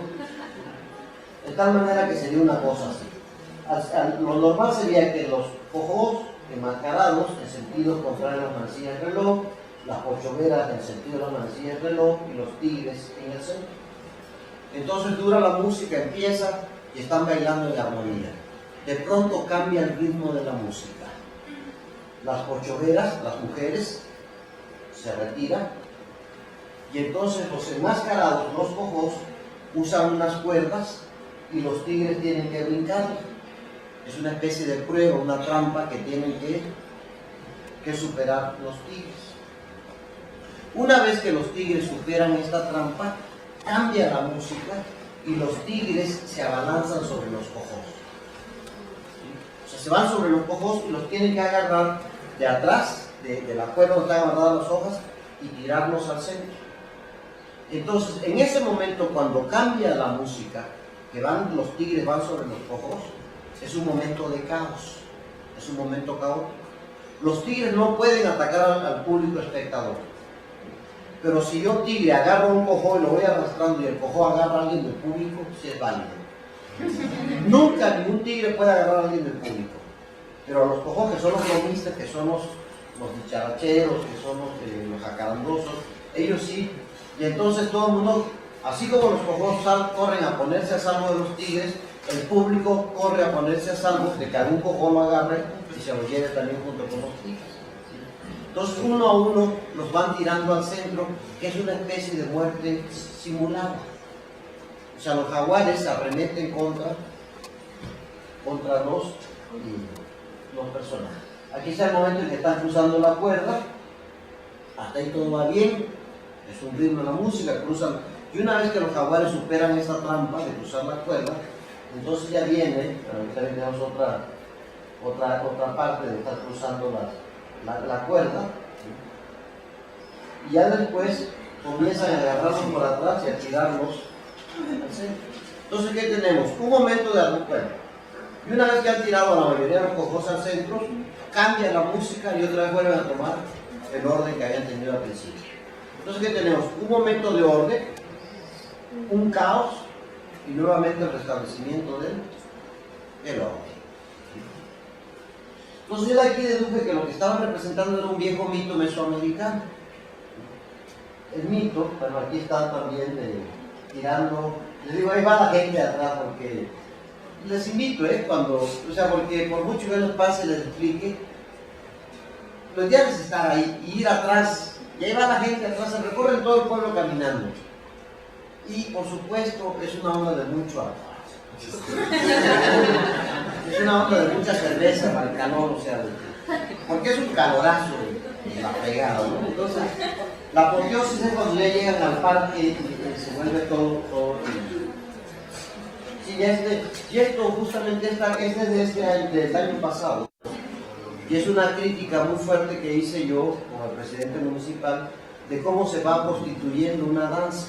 B: De tal manera que sería una cosa así. Lo normal sería que los cojos enmascarados en sentido contrario a las manecillas del reloj, las pochoveras en sentido de las manecillas del reloj y los tigres en el centro. Entonces dura la música, empieza y están bailando en armonía. De pronto cambia el ritmo de la música. Las pochoveras, las mujeres, se retiran y entonces los enmascarados, los cojos, usan unas cuerdas y los tigres tienen que brincar. Es una especie de prueba, una trampa que tienen que superar los tigres. Una vez que los tigres superan esta trampa, cambia la música y los tigres se abalanzan sobre los cojos. ¿Sí? O sea, se van sobre los cojos y los tienen que agarrar de atrás, de la cuerda donde están agarradas las hojas, y tirarlos al centro. Entonces, en ese momento, cuando cambia la música, que los tigres van sobre los cojos, es un momento de caos, es un momento caótico. Los tigres no pueden atacar al público espectador. Pero si yo, tigre, agarro un cojo y lo voy arrastrando y el cojo agarra a alguien del público, sí es válido. Nunca ningún tigre puede agarrar a alguien del público. Pero los cojos, que son los bromistas, que son los dicharacheros, que son los jacarandosos, ellos sí. Y entonces todo el mundo, así como los cojos corren a ponerse a salvo de los tigres, el público corre a ponerse a salvo de que algún cojo lo agarre y se lo lleve también junto con los tigres. Entonces uno a uno los van tirando al centro, que es una especie de muerte simulada. O sea, los jaguares se arremeten contra los personajes. Aquí está el momento en que están cruzando la cuerda, hasta ahí todo va bien, es un ritmo de la música, cruzan, y una vez que los jaguares superan esta trampa de cruzar la cuerda, entonces ya viene, ahorita tenemos otra parte de estar cruzando la cuerda, y ya después comienzan a agarrarlos por atrás y a tirarlos al centro. Entonces, ¿qué tenemos? Un momento de recuperación. Y una vez que han tirado a la mayoría de los cojos al centro, cambia la música y otra vez vuelven a tomar el orden que habían tenido al principio. Entonces, ¿qué tenemos? Un momento de orden, un caos y nuevamente el restablecimiento del orden. Entonces, yo de aquí deduje que lo que estaban representando era un viejo mito mesoamericano. El mito, bueno, aquí está también tirando, les digo, ahí va la gente atrás porque les invito, porque por mucho que les pase, les explique, lo ideal es estar ahí y ir atrás, y ahí va la gente atrás, se recorren todo el pueblo caminando. Y por supuesto, es una onda de mucho alcohol. Es una onda de mucha cerveza para el calor, porque es un calorazo de la pegada, ¿no? Entonces, la apoteosis es cuando ya llegan al parque y se vuelve todo. Sí, y esto justamente es de del año pasado. Y es una crítica muy fuerte que hice yo como el presidente municipal de cómo se va constituyendo una danza.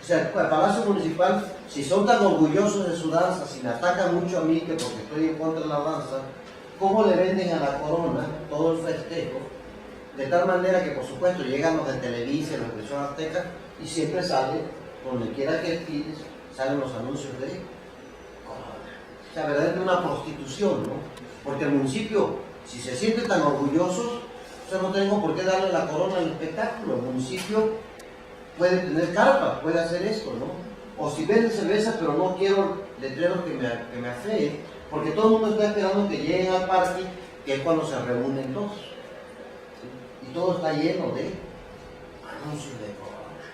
B: O sea, el Palacio Municipal, si son tan orgullosos de su danza, si me atacan mucho a mí que porque estoy en contra de la danza, ¿cómo le venden a la corona todo el festejo? De tal manera que, por supuesto, llegan los de Televisa, los de Televisión Azteca, y siempre sale, donde quiera que pides, salen los anuncios de corona. O sea, verdaderamente una prostitución, ¿no? Porque el municipio, si se siente tan orgulloso, yo no tengo por qué darle la corona al espectáculo. El municipio puede tener carpa, puede hacer esto, ¿no? O si venden cerveza, pero no quiero letreros que me afeen, porque todo el mundo está esperando que lleguen al parque, que es cuando se reúnen todos. ¿Sí? Y todo está lleno de anuncios de corona.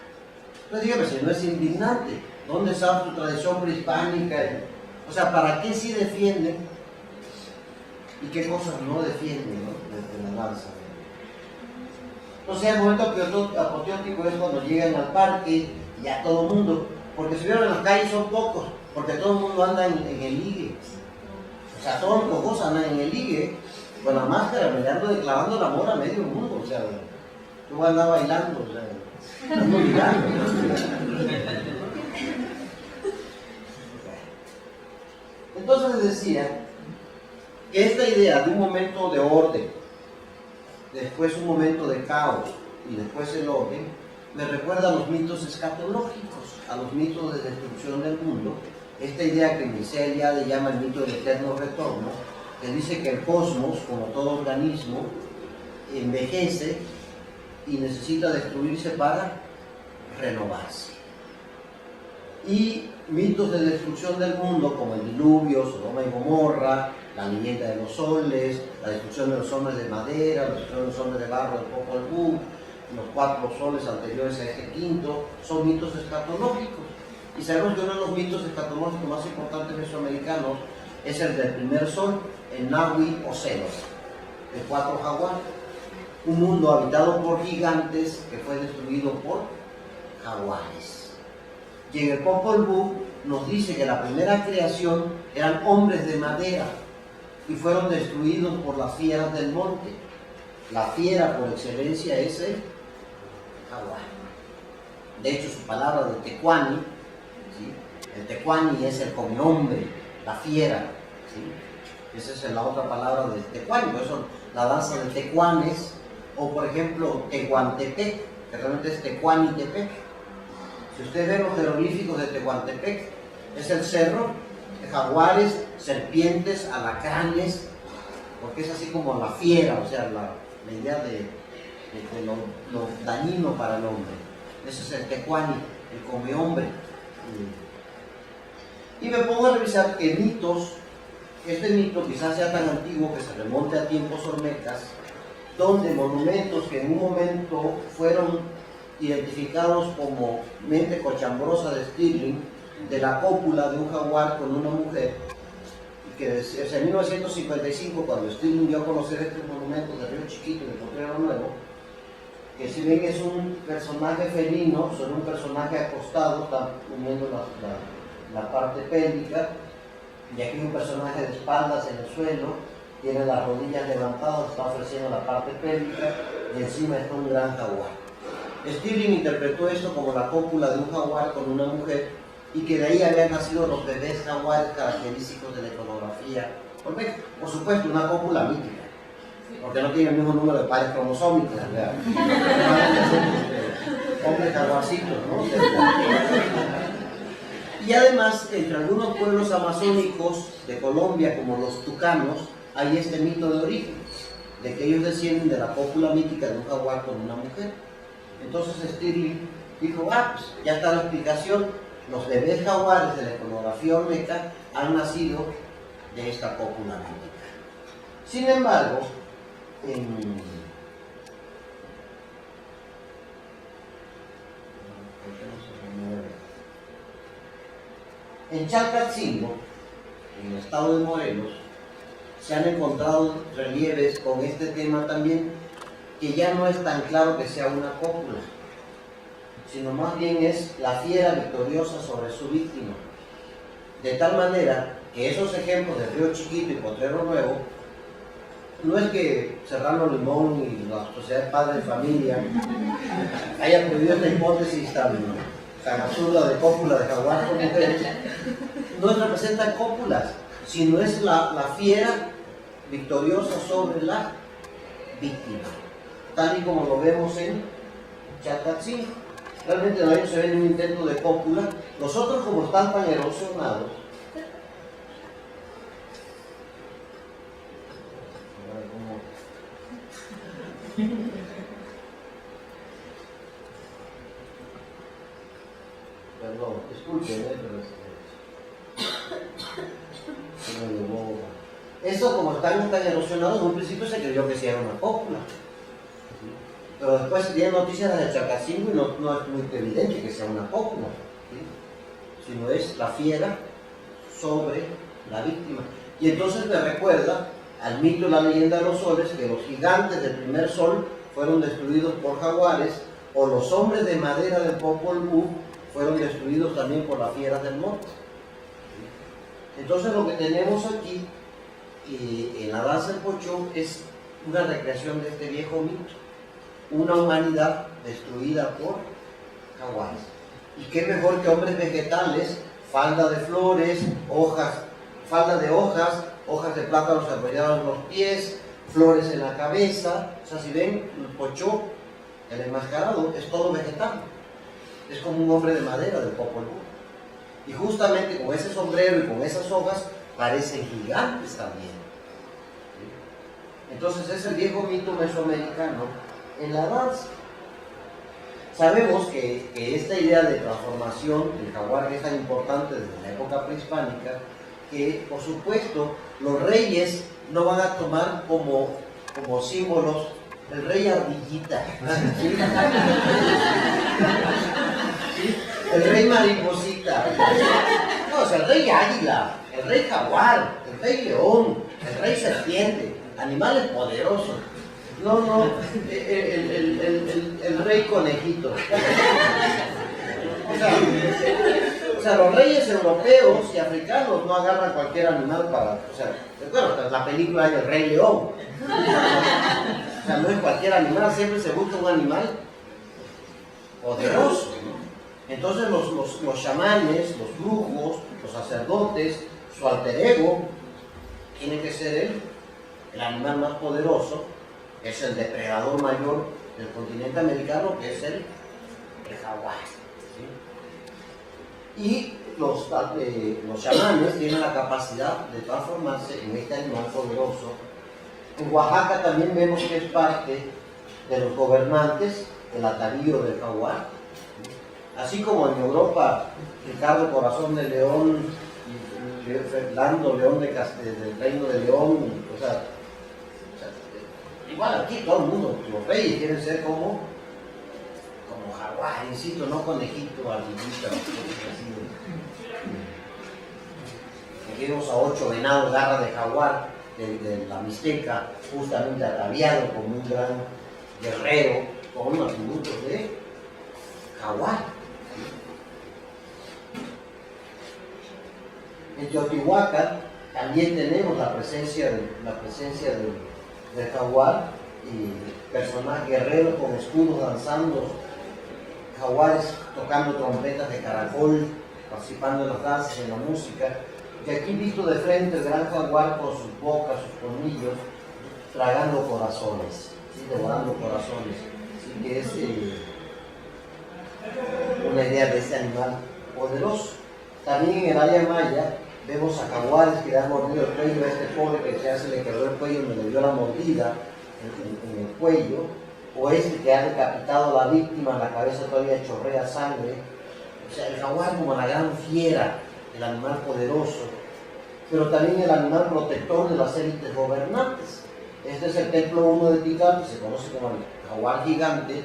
B: Entonces dígame, si no es indignante, ¿dónde está tu tradición prehispánica? O sea, ¿para qué sí defienden y qué cosas no defienden, ¿no? Desde la danza? Entonces el momento apoteótico es cuando llegan al parque y a todo el mundo, porque si vieron en las calles son pocos, porque todo el mundo anda en el ligue. O sea, todos los cocos andan en el ligue, con la máscara, mirando, declarando el amor a medio mundo. O sea, tú andas bailando, o sea, estás mirando. Entonces les decía que esta idea de un momento de orden, después un momento de caos y después el orden, me recuerda a los mitos escatológicos, a los mitos de destrucción del mundo. Esta idea que Mises ya le llama el mito del eterno retorno, que dice que el cosmos, como todo organismo, envejece y necesita destruirse para renovarse. Y mitos de destrucción del mundo, como el diluvio, Sodoma y Gomorra, la leyenda de los soles, la destrucción de los hombres de madera, la destrucción de los hombres de barro del Popol Vuh, los 4 soles anteriores a este quinto, son mitos escatológicos. Y sabemos que uno de los mitos escatológicos más importantes mesoamericanos es el del primer sol, el Nahui Ocelos, de 4 jaguares. Un mundo habitado por gigantes que fue destruido por jaguares. Y en el Popol Vuh nos dice que la primera creación eran hombres de madera y fueron destruidos por las fieras del monte. La fiera por excelencia es el jaguar. De hecho, su palabra de tecuani, ¿sí? El tecuani es el come-hombre, la fiera, ¿sí? Esa es la otra palabra de tecuani, por eso la danza de tecuanes, o por ejemplo Tehuantepec, que realmente es Tecuanitepec. Si ustedes ven los jeroglíficos de Tehuantepec, es el cerro de jaguares, serpientes, alacranes, porque es así como la fiera, o sea, la idea de lo dañino para el hombre. Ese es el tecuani, el come hombre. Y me pongo a revisar que mitos, este mito quizás sea tan antiguo que se remonte a tiempos olmecas, donde monumentos que en un momento fueron identificados como mente cochambrosa de Stirling, de la cópula de un jaguar con una mujer, y que en 1955, cuando Stirling dio a conocer estos monumentos de Río Chiquito y de Potrero Nuevo, que si bien es un personaje felino, son un personaje acostado, está uniendo la parte pélvica, y aquí un personaje de espaldas en el suelo, tiene las rodillas levantadas, está ofreciendo la parte pélvica, y encima está un gran jaguar. Stirling interpretó esto como la cópula de un jaguar con una mujer, y que de ahí habían nacido los bebés jaguares característicos de la iconografía. Por supuesto, una cópula mítica, porque no tiene el mismo número de pares cromosómicos, ¿verdad? Hombres jaguarcitos, ¿no? Y además, entre algunos pueblos amazónicos de Colombia, como los tucanos, hay este mito de origen, de que ellos descienden de la cópula mítica de un jaguar con una mujer. Entonces Stirling dijo, pues ya está la explicación, los bebés jaguares de la iconografía olmeca han nacido de esta cópula mítica. Sin embargo, en Chalcatzingo, en el estado de Morelos, se han encontrado relieves con este tema también, que ya no es tan claro que sea una cópula, sino más bien es la fiera victoriosa sobre su víctima. De tal manera que esos ejemplos de Río Chiquito y Potrero Nuevo no es que Serrano Limón y la Sociedad de Padres de Familia hayan prohibido esta hipótesis tan absurda de cópula de jaguar con mujeres. No representan cópulas, sino es la fiera victoriosa sobre la víctima, tal y como lo vemos en Chalcatzingo. Realmente no se ve ningún intento de cópula. Nosotros, como están tan erosionados, perdón, disculpen, eso, como están tan erosionados, en un principio se creyó que sí era una cópula. Pero después se tienen noticias de Chalcatzingo y no es muy evidente que sea una cópula, ¿sí? Sino es la fiera sobre la víctima. Y entonces me recuerda al mito y la leyenda de los soles, que los gigantes del primer sol fueron destruidos por jaguares, o los hombres de madera del Popol Vuh fueron destruidos también por las fieras del norte. Entonces lo que tenemos aquí en la danza del Pochón es una recreación de este viejo mito, una humanidad destruida por jaguares. Y qué mejor que hombres vegetales, falda de flores, hojas, falda de hojas, hojas de plátanos apoyadas en los pies, flores en la cabeza. O sea, si ven, el Pochó, el enmascarado, es todo vegetal. Es como un hombre de madera del Popol Vuh. Y justamente con ese sombrero y con esas hojas parecen gigantes también. Entonces es el viejo mito mesoamericano en la danza. Sabemos que esta idea de transformación del jaguar, que es tan importante desde la época prehispánica, que por supuesto los reyes no van a tomar como símbolos el rey ardillita, ¿sí? ¿Sí? El rey mariposita, no, o sea, el rey águila, el rey jaguar, el rey león, el rey serpiente, animales poderosos. No, el rey conejito. O sea, los reyes europeos y africanos no agarran cualquier animal para... O sea, bueno, la película hay el Rey León. O sea, no es cualquier animal, siempre se busca un animal poderoso, ¿no? Entonces los chamanes, los brujos, los sacerdotes, su alter ego, tiene que ser el animal más poderoso, es el depredador mayor del continente americano, que es el jaguar. ¿Sí? Y los chamanes tienen la capacidad de transformarse en este animal poderoso. En Oaxaca también vemos que es parte de los gobernantes el atavío del jaguar. Así como en Europa, Ricardo Corazón de León y Fernando León del Reino de León, o sea, igual aquí todo el mundo, los reyes quieren ser como jaguar, insisto, no conejito, ardillita, aquí vemos a 8 venados, garra de jaguar de la Mixteca, justamente ataviado como un gran guerrero, con unos atributos de jaguar. En Teotihuacán también tenemos la presencia del jaguar y personajes guerreros con escudos danzando, jaguares tocando trompetas de caracol, participando en las danzas, en la música. Y aquí visto de frente el gran jaguar con sus bocas, sus colmillos, tragando corazones, ¿sí? Devorando corazones. Así que es una idea de este animal poderoso. También en el área maya vemos a jaguares que le han mordido el cuello a este pobre que ya se le quebró el cuello y le dio la mordida en el cuello, o este que ha decapitado a la víctima, la cabeza todavía chorrea sangre. O sea, el jaguar como la gran fiera, el animal poderoso, pero también el animal protector de las élites gobernantes. Este es el templo 1 de Tikal, que se conoce como el jaguar gigante,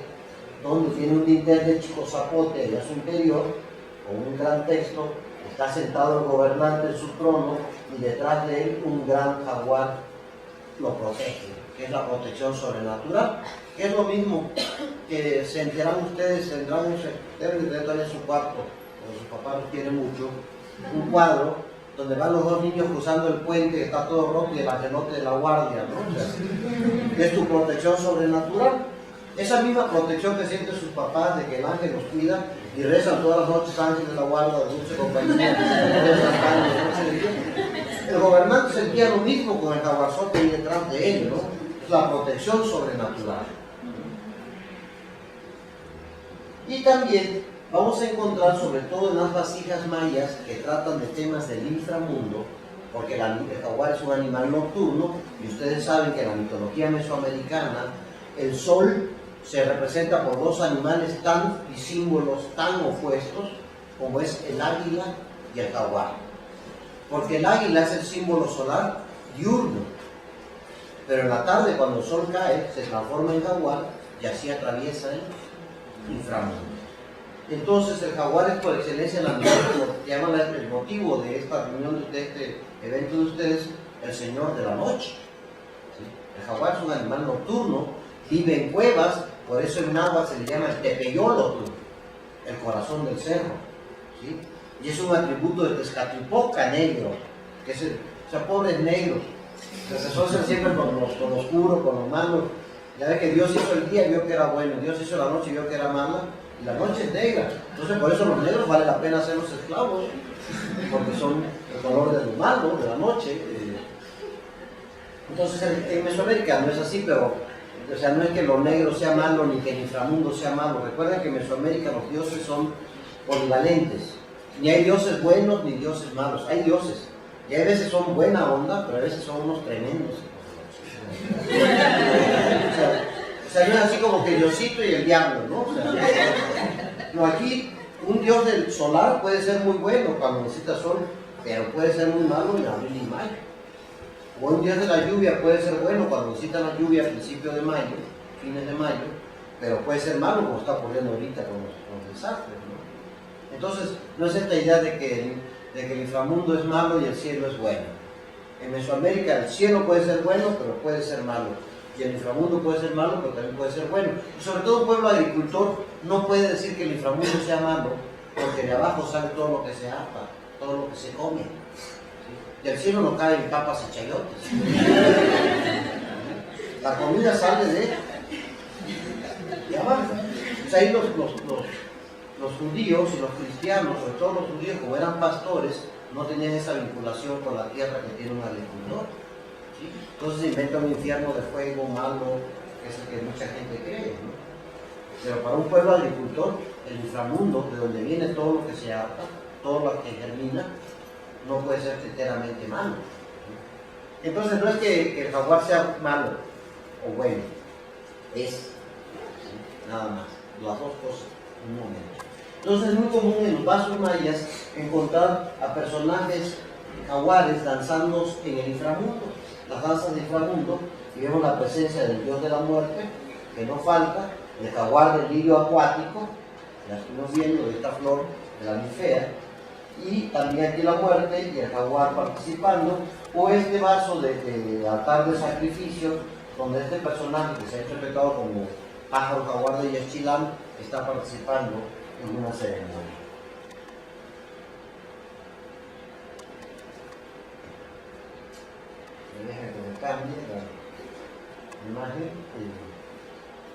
B: donde tiene un dintel de Chico Zapote allá a su interior, con un gran texto. Está sentado el gobernante en su trono y detrás de él un gran jaguar lo protege, que es la protección sobrenatural, que es lo mismo que se enterarán ustedes, deben tener todavía en su cuarto, o su papá los quiere mucho, un cuadro donde van los dos niños cruzando el puente, que está todo roto, y el angelote de la guardia, ¿no? O sea, es tu protección sobrenatural. Esa misma protección que sienten sus papás de que el ángel los cuida y rezan todas las noches ángeles de la guarda, de dulce compañía. El gobernante sentía lo mismo con el jaguarzote ahí detrás de él, ¿no? Es la protección sobrenatural. Y también vamos a encontrar, sobre todo en las vasijas mayas, que tratan de temas del inframundo, porque el jaguar es un animal nocturno, y ustedes saben que en la mitología mesoamericana el sol se representa por dos animales y símbolos tan opuestos como es el águila y el jaguar. Porque el águila es el símbolo solar diurno, pero en la tarde, cuando el sol cae, se transforma en jaguar y así atraviesa el inframundo. Entonces el jaguar es por excelencia el animal que llaman el motivo de esta reunión, de este evento de ustedes, el señor de la noche. ¿Sí? El jaguar es un animal nocturno, vive en cuevas, por eso en náhuatl se le llama el tepeyolotl, el corazón del cerro. ¿Sí? Y es un atributo de Tezcatlipoca, negro, que es o sea, pobres negros, que se asocian siempre con lo oscuro, con lo malo. Ya ve que Dios hizo el día y vio que era bueno, Dios hizo la noche y vio que era mala, y la noche es negra. Entonces por eso los negros vale la pena hacerlos esclavos, porque son el color de lo malo, de la noche. Entonces en Mesoamérica no es así, pero o sea, no es que lo negro sea malo ni que el inframundo sea malo. Recuerden que en Mesoamérica los dioses son polivalentes. Ni hay dioses buenos ni dioses malos. Hay dioses. Y a veces son buena onda, pero a veces son unos tremendos. O sea, no es así como que Diosito y el diablo, ¿no? O sea, no, aquí un dios del solar puede ser muy bueno cuando necesita sol, pero puede ser muy malo en abril y mayo. O un dios de la lluvia puede ser bueno cuando necesita la lluvia a principios de mayo, fines de mayo, pero puede ser malo como está ocurriendo ahorita con los desastres, ¿no? Entonces, no es esta idea de que el inframundo es malo y el cielo es bueno. En Mesoamérica el cielo puede ser bueno, pero puede ser malo. Y el inframundo puede ser malo, pero también puede ser bueno. Y sobre todo un pueblo agricultor no puede decir que el inframundo sea malo, porque de abajo sale todo lo que se harta, todo lo que se come. ¿Sí? Del cielo no caen papas y chayotes. La comida sale de abajo. Pues ahí los judíos y los cristianos, sobre todo los judíos, como eran pastores, no tenían esa vinculación con la tierra que tiene un agricultor. ¿Sí? Entonces se inventa un infierno de fuego malo, que es el que mucha gente cree, ¿no? Pero para un pueblo agricultor, el inframundo, de donde viene todo lo que se harta, todo lo que germina, no puede ser enteramente malo. ¿Sí? Entonces no es que el jaguar sea malo o bueno, es, ¿sí? Nada más, las dos cosas en un momento. Entonces es muy común en los vasos mayas encontrar a personajes jaguares danzando en el inframundo, las danzas del inframundo, y vemos la presencia del dios de la muerte, que no falta, el jaguar del lirio acuático, ya estuvimos viendo de esta flor de la ninfea, y también aquí la muerte y el jaguar participando, o este vaso de altar de sacrificio, donde este personaje que se ha interpretado como pájaro jaguar de Yaxchilán está participando en una ceremonia. Déjenme que me cambie la imagen.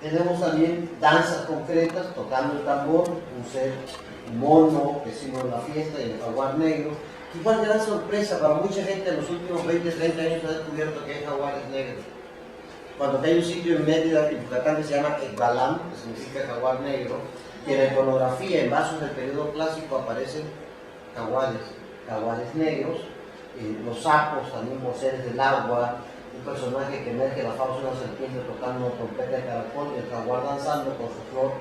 B: Tenemos también danzas concretas, tocando el tambor, un mono que es símbolo de la fiesta, y el jaguar negro. Igual gran sorpresa para mucha gente en los últimos 20-30 años ha descubierto que hay jaguares negros. Cuando hay un sitio en Mérida, en Yucatán, que se llama Ekbalam, que significa jaguar negro, y en la iconografía, en vasos del periodo clásico, aparecen jaguares negros, los sapos también por seres del agua, un personaje que emerge la fausa de una serpiente tocando una trompeta de caracol y el jaguar danzando con su flor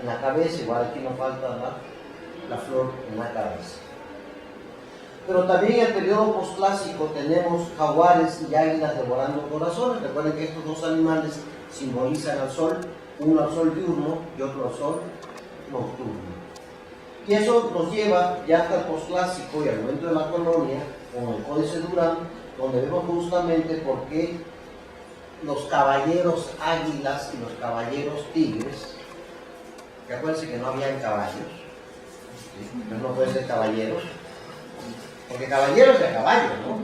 B: en la cabeza. Igual aquí no falta la flor en la cabeza. Pero también en el periodo posclásico tenemos jaguares y águilas devorando corazones. Recuerden que estos dos animales simbolizan al sol, uno al sol diurno y otro al sol nocturno. Y eso nos lleva ya hasta el posclásico y al momento de la colonia, con el Códice Durán, donde vemos justamente por qué los caballeros águilas y los caballeros tigres, que acuérdense que no habían caballos, ¿sí? No pueden ser caballeros, porque caballeros de caballo, ¿no?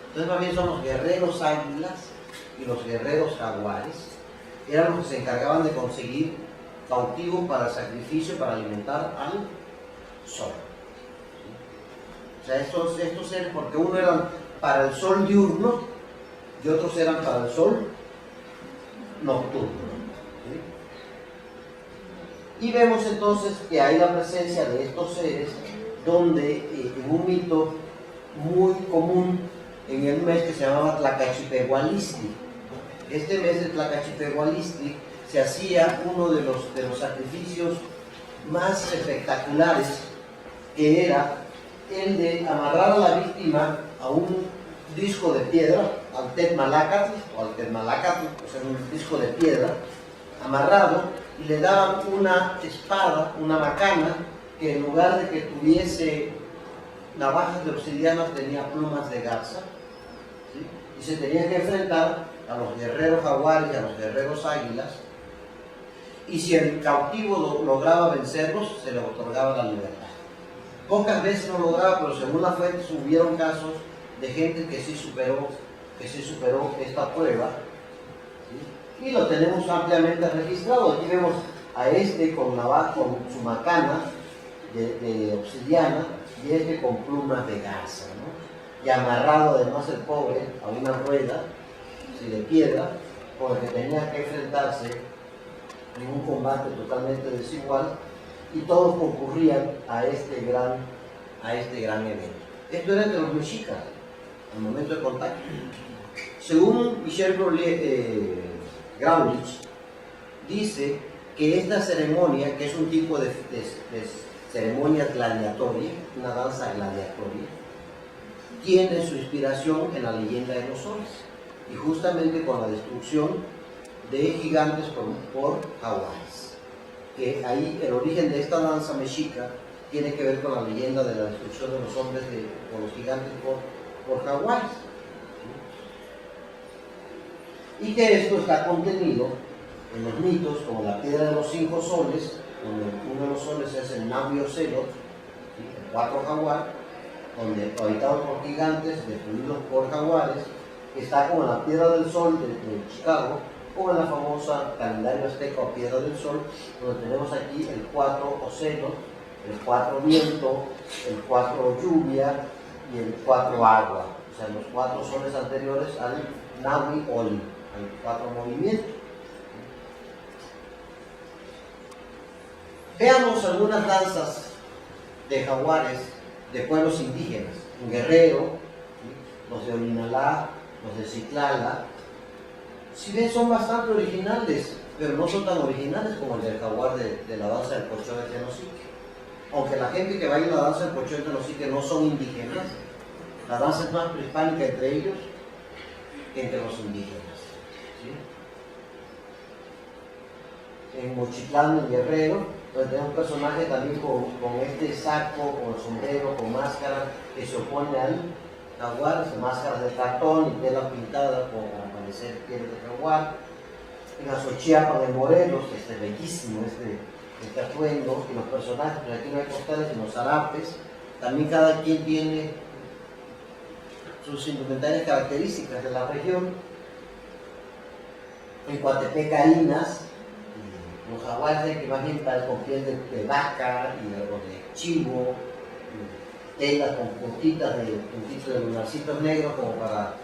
B: Entonces más bien son los guerreros águilas y los guerreros jaguares, eran los que se encargaban de conseguir cautivos para el sacrificio, para alimentar al sol. O sea, estos seres, porque uno eran para el sol diurno y otros eran para el sol nocturno. ¿Sí? Y vemos entonces que hay la presencia de estos seres donde en un mito muy común en el mes que se llamaba Tlacachipehualistli. Este mes de Tlacachipehualistli se hacía uno de los sacrificios más espectaculares, que era el de amarrar a la víctima a un disco de piedra, al Tetmalacatl, o sea, un disco de piedra, amarrado, y le daban una espada, una macana, que en lugar de que tuviese navajas de obsidiana tenía plumas de garza, ¿sí? Y se tenía que enfrentar a los guerreros jaguares y a los guerreros águilas, y si el cautivo lograba vencerlos, se le otorgaba la libertad. Pocas veces lo lograba, pero según las fuentes hubieron casos de gente que sí superó esta prueba, ¿sí? Y lo tenemos ampliamente registrado. Aquí vemos a este con su macana de obsidiana y este con plumas de garza, ¿no? Y amarrado además el pobre a una rueda, ¿sí?, de piedra, con el que tenía que enfrentarse en un combate totalmente desigual, y todos concurrían a este gran evento. Esto era entre los mexicas al momento de contacto. Según Michel Graulich, dice que esta ceremonia, que es un tipo de ceremonia gladiatoria, una danza gladiatoria, tiene su inspiración en la leyenda de los soles, y justamente con la destrucción de gigantes por jaguares. Que ahí el origen de esta danza mexica tiene que ver con la leyenda de la destrucción de los hombres por los gigantes por jaguares. Y que esto está contenido en los mitos como la piedra de los 5 soles, donde uno de los soles es el Naviocelo, el 4 jaguar, donde habitados por gigantes, destruidos por jaguares, que está como la piedra del sol de Chicago, o en la famosa calendario azteca o piedra del sol, donde tenemos aquí el 4 ocelo, el 4 viento, el 4 lluvia y el 4 agua, o sea, los 4 soles anteriores al Nahui Oli, al 4 movimientos. Veamos algunas danzas de jaguares de pueblos indígenas, en Guerrero, ¿sí?, los de Olinalá, los de Citlala. Si ven, son bastante originales, pero no son tan originales como el del jaguar de la danza del Pochón de Tenosique. Aunque la gente que baila la danza del Pochón de Tenosique no son indígenas, la danza es más prehispánica entre ellos que entre los indígenas, ¿sí? En Mochitlán, en Guerrero, donde tenemos un personaje también con este saco, con el sombrero, con máscara, que se opone al jaguar, máscaras de cartón y tela pintada para parecer piel de jaguar. En Azochiapan, de Morelos, bellísimo este atuendo, y los personajes, pues aquí no hay postales, sino zarapes. También cada quien tiene sus indumentarias características de la región. En Coatepec, Carinas, los jaguares que más bien con piel de vaca y de chivo, telas con puntitas de lunarcitos negros como para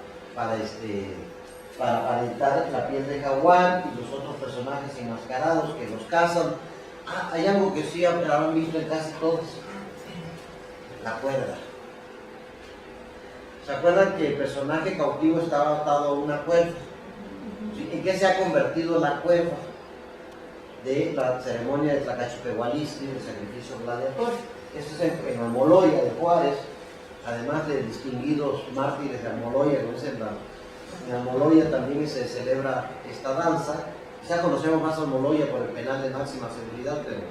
B: aparentar la piel de jaguar, y los otros personajes enmascarados que los cazan. Hay algo que sí habrán visto en casi todos: la cuerda. ¿Se acuerdan que el personaje cautivo estaba atado a una cuerda? ¿Sí? ¿En qué se ha convertido la cuerda de la ceremonia de Tlacachipehualistli, el sacrificio gladiatorio? Esto es en Almoloya de Juárez, además de distinguidos mártires de Almoloya, en Almoloya también se celebra esta danza. Quizá conocemos más Almoloya por el penal de máxima seguridad, pero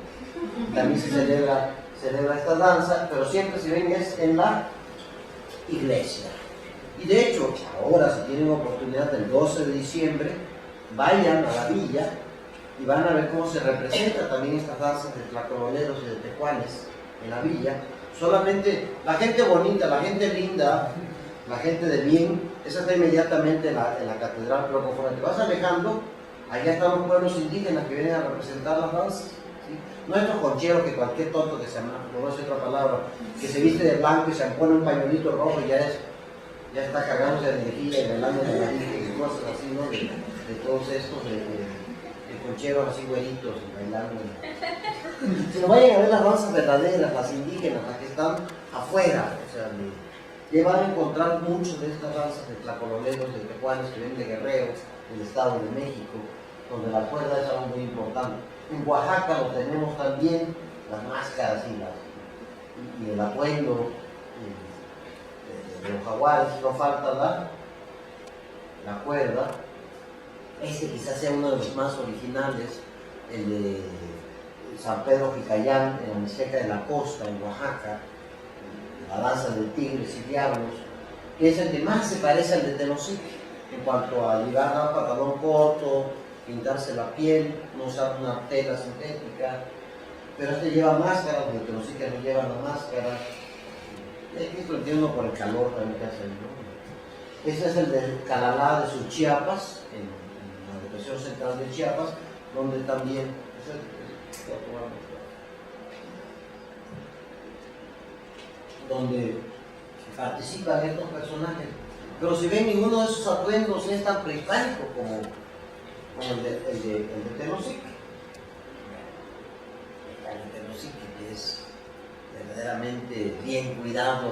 B: también se celebra esta danza, pero siempre se ven es en la iglesia. Y de hecho, ahora si tienen oportunidad, el 12 de diciembre, vayan a la villa y van a ver cómo se representa también estas danzas de tlacololeros y de tecuanes en la villa, Solamente la gente bonita, la gente linda, la gente de bien, esa está inmediatamente en la catedral, pero conforme te vas alejando, allá están los pueblos indígenas que vienen a representar las danzas. ¿Sí? No estos concheros que cualquier tonto que se llama, no voy a decir otra palabra, que se viste de blanco y se pone un pañuelito rojo y ya está cargándose de energía y bailando de la y cosas así, ¿no? De todos estos de concheros así güeritos y bailando. Si no vayan a ver las danzas verdaderas, las indígenas, las que están afuera, o sea, que van a encontrar muchas de estas danzas de tlacololeros, de tecuanes que vienen de Guerrero, del Estado de México, donde la cuerda es algo muy importante. En Oaxaca lo tenemos también, las máscaras y el atuendo de los jaguares, no falta la cuerda. Este quizás sea uno de los más originales, el de San Pedro Jicayán, en la Mixteca de la Costa, en Oaxaca, la danza de tigres y diablos, que es el que más se parece al de Tenosique, en cuanto a llevar un pantalón corto, pintarse la piel, no usar una tela sintética, pero este lleva máscara, porque Tenosique no lleva la máscara. Esto lo entiendo por el calor también que hace, ¿no? Este es el de Calalá de Suchiapas, en la depresión central de Chiapas, donde también donde participan estos personajes. Pero si ven, ninguno de esos atuendos es tan prehispánico como el de Tenosique. El de Tenosique, que es verdaderamente bien cuidado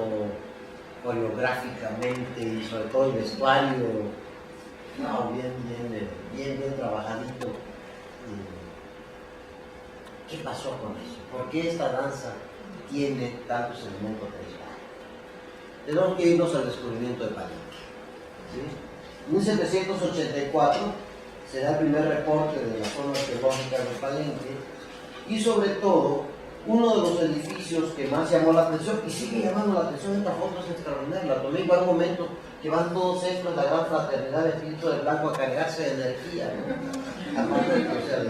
B: coreográficamente y sobre todo el vestuario, no, bien trabajadito. ¿Qué pasó con eso? ¿Por qué esta danza tiene tantos elementos prehispánicos? Tenemos que irnos al descubrimiento de Palenque. ¿Sí? En 1784 se da el primer reporte de la zona arqueológica de Palenque y sobre todo uno de los edificios que más llamó la atención y sigue llamando la atención. Esta foto es extraordinaria, la tomé igual un momento que van todos estos, la gran fraternidad de Espíritu de Blanco, a cargarse de energía, ¿no? Aparte, o sea,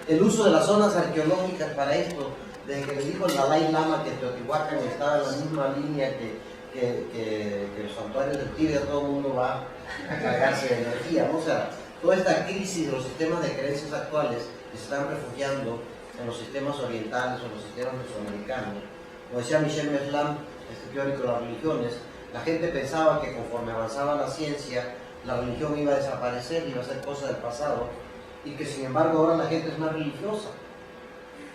B: el uso de las zonas arqueológicas para esto, desde que le dijo el Dalai Lama que Teotihuacán estaba en la misma línea que los santuarios del Tíbet, todo el mundo va a cargarse de energía, ¿no? O sea, toda esta crisis de los sistemas de creencias actuales que se están refugiando en los sistemas orientales o en los sistemas mesoamericanos. Como decía Michel Meslam, este teórico de las religiones, la gente pensaba que conforme avanzaba la ciencia, la religión iba a desaparecer, iba a ser cosa del pasado, y que sin embargo ahora la gente es más religiosa.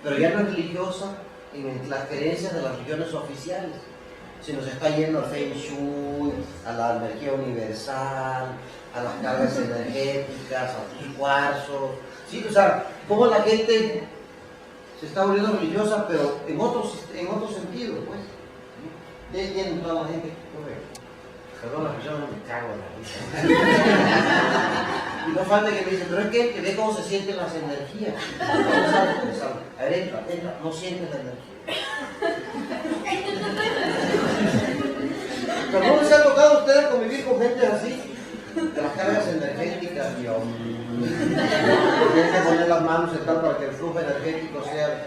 B: Pero ya no es religiosa en las creencias de las religiones oficiales, sino se está yendo al Feng Shui, a la energía universal, a las cargas energéticas, a los cuarzos. ¿Sí? O sea, cómo la gente se está volviendo religiosa, pero en otro sentido, pues. Ya tienen toda la gente, perdón, la persona me cago en la risa. Y no falta que me dicen, pero es que ve cómo se sienten las energías. A ver, entra, no sientes la energía. ¿Pero no les ha tocado a ustedes convivir con gente así? De las cargas energéticas y tienen que poner las manos y tal para que el flujo energético sea.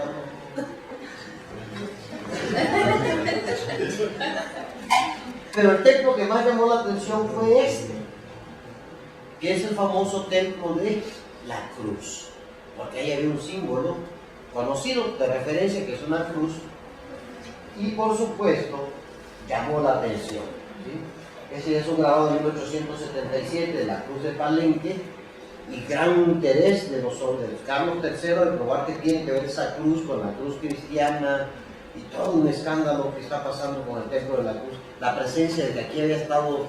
B: Pero el templo que más llamó la atención fue este, que es el famoso templo de la cruz, porque ahí había un símbolo conocido de referencia que es una cruz, y por supuesto llamó la atención. ¿Sí? Ese es un grabado de 1877 de la Cruz de Palenque, y gran interés de los Carlos III de probar que tiene que ver esa cruz con la cruz cristiana, y todo un escándalo que está pasando con el templo de la cruz, la presencia de que aquí había estado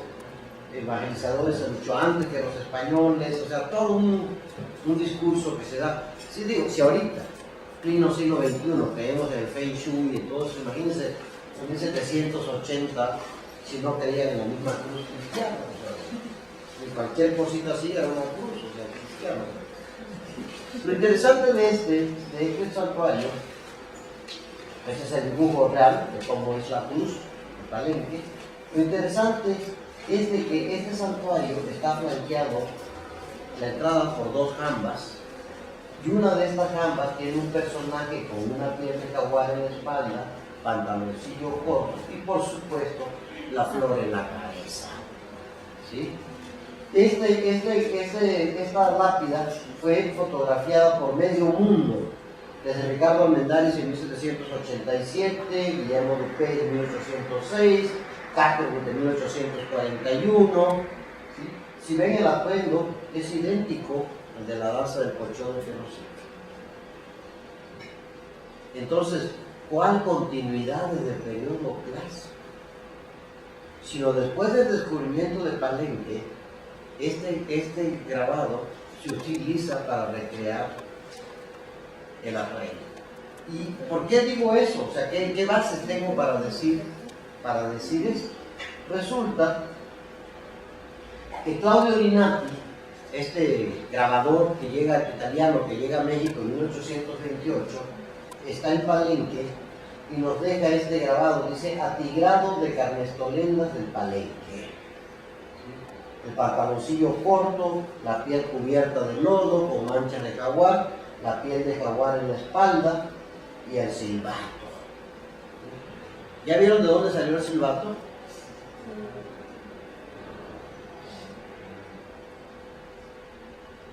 B: evangelizadores mucho antes que los españoles, o sea, todo un discurso que se da. Sí, digo, si ahorita, pleno siglo XXI, creemos en el Feng Shui y todo eso, imagínense en 1780, si no creían en la misma cruz cristiana, o sea, en cualquier cosita así era una cruz, o sea, cristiana. Lo interesante de este santuario, este es el dibujo real de cómo es la cruz de Palenque. Lo interesante es de que este santuario está flanqueado la entrada por dos jambas, y una de estas jambas tiene un personaje con una piel de jaguar en la espalda pantaloncillos cortos y por supuesto la flor en la cabeza. ¿Sí? Esta lápida fue fotografiada por medio mundo, desde Ricardo Armendáriz en 1787, Guillermo Dupuy en 1806, Catherwood en 1841. ¿Sí? Si ven el atuendo, es idéntico al de la danza del colchón de Genocidio. Entonces, ¿cuál continuidad desde el periodo clásico? Sino después del descubrimiento de Palenque, este grabado se utiliza para recrear el atuendo. ¿Y por qué digo eso? O sea, ¿qué bases tengo para decir esto? Resulta que Claudio Rinaldi, este grabador italiano que llega a México en 1828, está en Palenque y nos deja este grabado, dice atigrado de carnestolendas del Palenque. El pantaloncillo corto, la piel cubierta de lodo con manchas de jaguar, la piel de jaguar en la espalda y el silbato. ¿Ya vieron de dónde salió el silbato?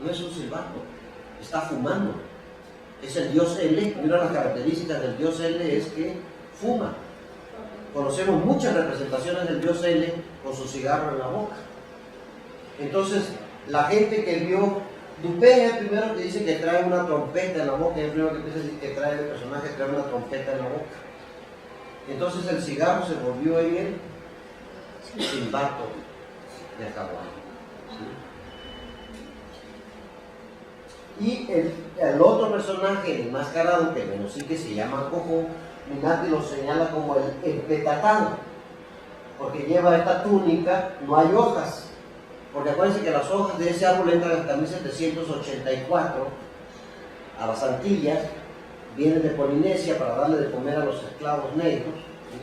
B: No es un silbato, está fumando. Es el dios L, y una de las características del dios L es que fuma. Conocemos muchas representaciones del dios L con su cigarro en la boca. Entonces, la gente que vio, Dupuy es el primero que dice que trae una trompeta en la boca, es el primero que empieza a decir que trae el personaje que trae una trompeta en la boca. Entonces el cigarro se volvió en el silbato de jaguar. ¿Sí? Y el otro personaje enmascarado, que menos sí que se llama Cojo, Minati lo señala como el petatán, porque lleva esta túnica, no hay hojas. Porque acuérdense que las hojas de ese árbol entran hasta 1784 a las Antillas, vienen de Polinesia para darle de comer a los esclavos negros. ¿Sí?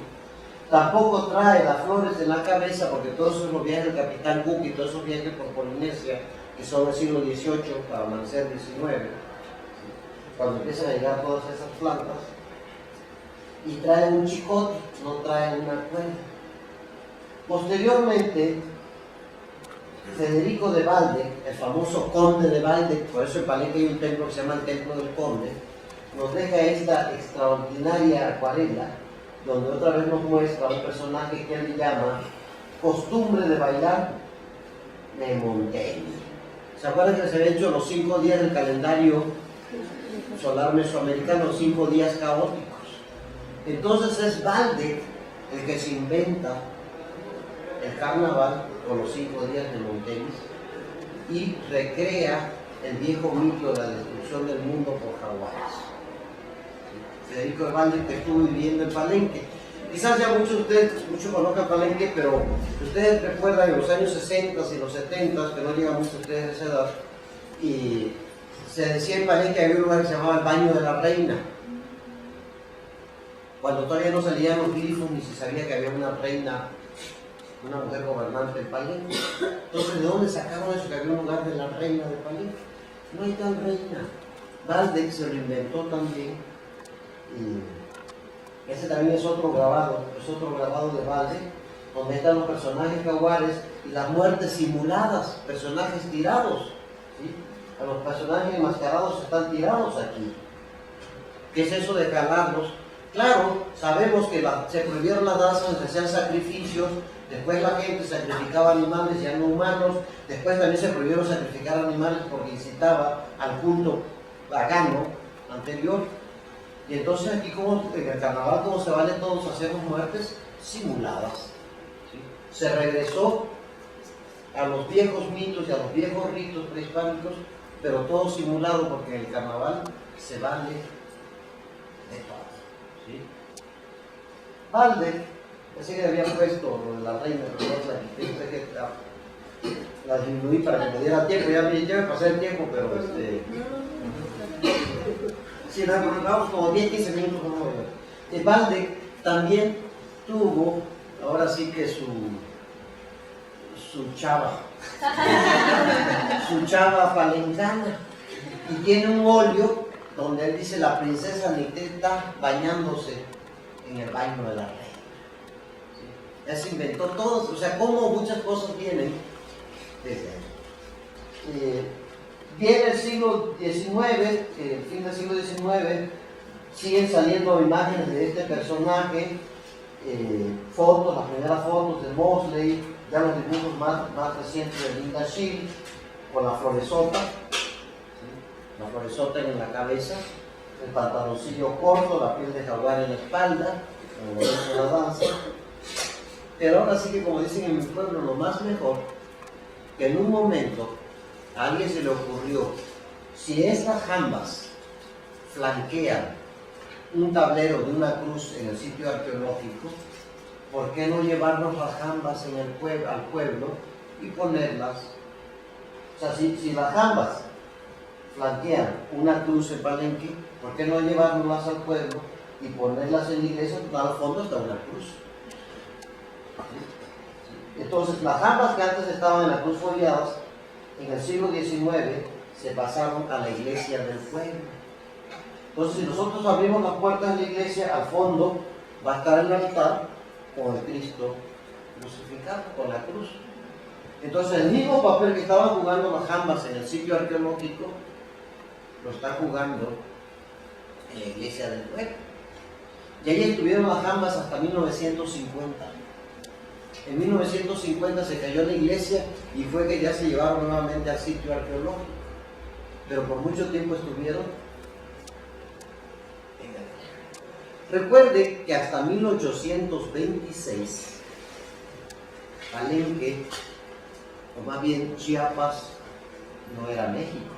B: Tampoco trae las flores en la cabeza, porque todos esos los viajes del Capitán Cook y todos esos viajes por Polinesia, que son del siglo XVIII para amanecer XIX, ¿sí? Cuando empiezan a llegar todas esas plantas, y trae un chicote, no trae una cuerda. Posteriormente, Federico de Valde, el famoso conde de Valde, por eso en Palenque hay un templo que se llama el Templo del Conde, nos deja esta extraordinaria acuarela, donde otra vez nos muestra un personaje que él llama Costumbre de Bailar de Montaigne. ¿Se acuerdan que se había hecho los 5 días del calendario solar mesoamericano, los 5 días caóticos? Entonces es Valde el que se inventa el carnaval con los 5 días de Montaigne y recrea el viejo mito de la destrucción del mundo por jaguares. Federico de Valde, que estuvo viviendo en Palenque. Quizás ya muchos conozcan Palenque, pero ustedes recuerdan en los años 60 y los 70, que no llegan muchos de ustedes a esa edad, y se decía en Palenque que había un lugar que se llamaba el Baño de la Reina, cuando todavía no salían los grifos ni se sabía que había una reina, una mujer gobernante en Palenque. Entonces, ¿de dónde sacaron eso que había un lugar de la reina de Palenque? No hay tal reina. Valde se lo inventó también. Y ese también es otro grabado de Valde, donde están los personajes jaguares y las muertes simuladas, personajes tirados. ¿Sí? A los personajes enmascarados están tirados aquí. ¿Qué es eso de calarlos? Claro, sabemos que se prohibieron las danzas donde se hacían sacrificios. Después la gente sacrificaba animales ya no humanos. Después también se prohibieron sacrificar animales porque incitaba al culto pagano anterior. Y entonces aquí, en el carnaval, como se vale todos, hacemos muertes simuladas. ¿Sí? Se regresó a los viejos mitos y a los viejos ritos prehispánicos, pero todo simulado porque en el carnaval se vale de todo. ¿Sí? Valde, así que había puesto lo de la reina, pero no la disminuí para que me diera tiempo, ya me pasé el tiempo, pero sí, vamos como 10-15 minutos. Valde también tuvo, ahora sí que su chava, su chava palencana, y tiene un óleo donde él dice la princesa Niteta bañándose en el baño de la reina. ¿Sí? Ya se inventó todo, o sea, como muchas cosas vienen desde ahí. Viene el siglo XIX, el fin del siglo XIX, siguen saliendo imágenes de este personaje, fotos, las primeras fotos de Mosley, ya los dibujos más recientes de Linda Shield, con la floresota, ¿sí? La floresota en la cabeza, el pantaloncillo corto, la piel de jaguar en la espalda, como dice la danza. Pero ahora sí que, como dicen en mi pueblo, lo más mejor, que en un momento a alguien se le ocurrió, si estas jambas flanquean un tablero de una cruz en el sitio arqueológico, ¿por qué no llevarnos las jambas en el pueblo, al pueblo y ponerlas? O sea, si las jambas flanquean una cruz en Palenque, ¿por qué no llevárnoslas al pueblo y ponerlas en la iglesia? Porque al fondo está una cruz. ¿Sí? Entonces, las jambas que antes estaban en la cruz foliadas, en el siglo XIX se pasaron a la iglesia del pueblo. Entonces, si nosotros abrimos las puertas de la iglesia, al fondo va a estar el altar con el Cristo crucificado, con la cruz. Entonces, el mismo papel que estaban jugando las jambas en el sitio arqueológico, lo está jugando en la iglesia del pueblo. Y ahí estuvieron las jambas hasta 1950. En 1950 se cayó la iglesia y fue que ya se llevaron nuevamente al sitio arqueológico. Pero por mucho tiempo estuvieron en el... Recuerde que hasta 1826 Palenque, o más bien Chiapas, no era México.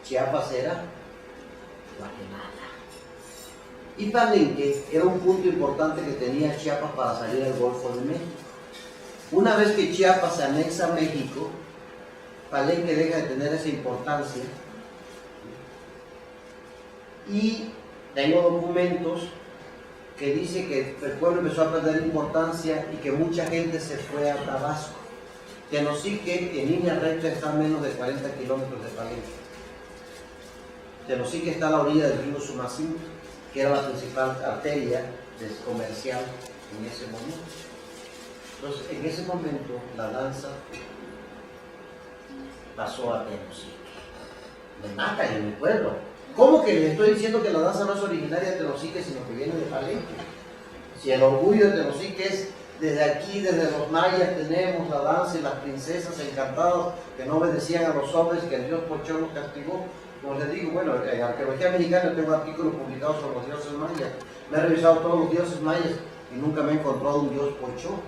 B: Chiapas era Guatemala. Y Palenque era un punto importante que tenía Chiapas para salir al Golfo de México. Una vez que Chiapas se anexa a México, Palenque deja de tener esa importancia. Y tengo documentos que dice que el pueblo empezó a perder importancia y que mucha gente se fue a Tabasco. Tenosique en línea recta está a menos de 40 kilómetros de Palenque. Tenosique está a la orilla del río Sumacinto, que era la principal arteria comercial en ese momento. Entonces, en ese momento, la danza pasó a Tenosique. Me matan en mi pueblo. ¿Cómo que les estoy diciendo que la danza no es originaria de Tenosique, sino que viene de Palenque? Si el orgullo de Tenosique es desde aquí, desde los mayas, tenemos la danza y las princesas encantadas que no obedecían a los hombres, que el dios Pochón los castigó. Como les digo, bueno, en arqueología mexicana tengo artículos publicados sobre los dioses mayas. Me he revisado todos los dioses mayas y nunca me he encontrado un dios Pochón.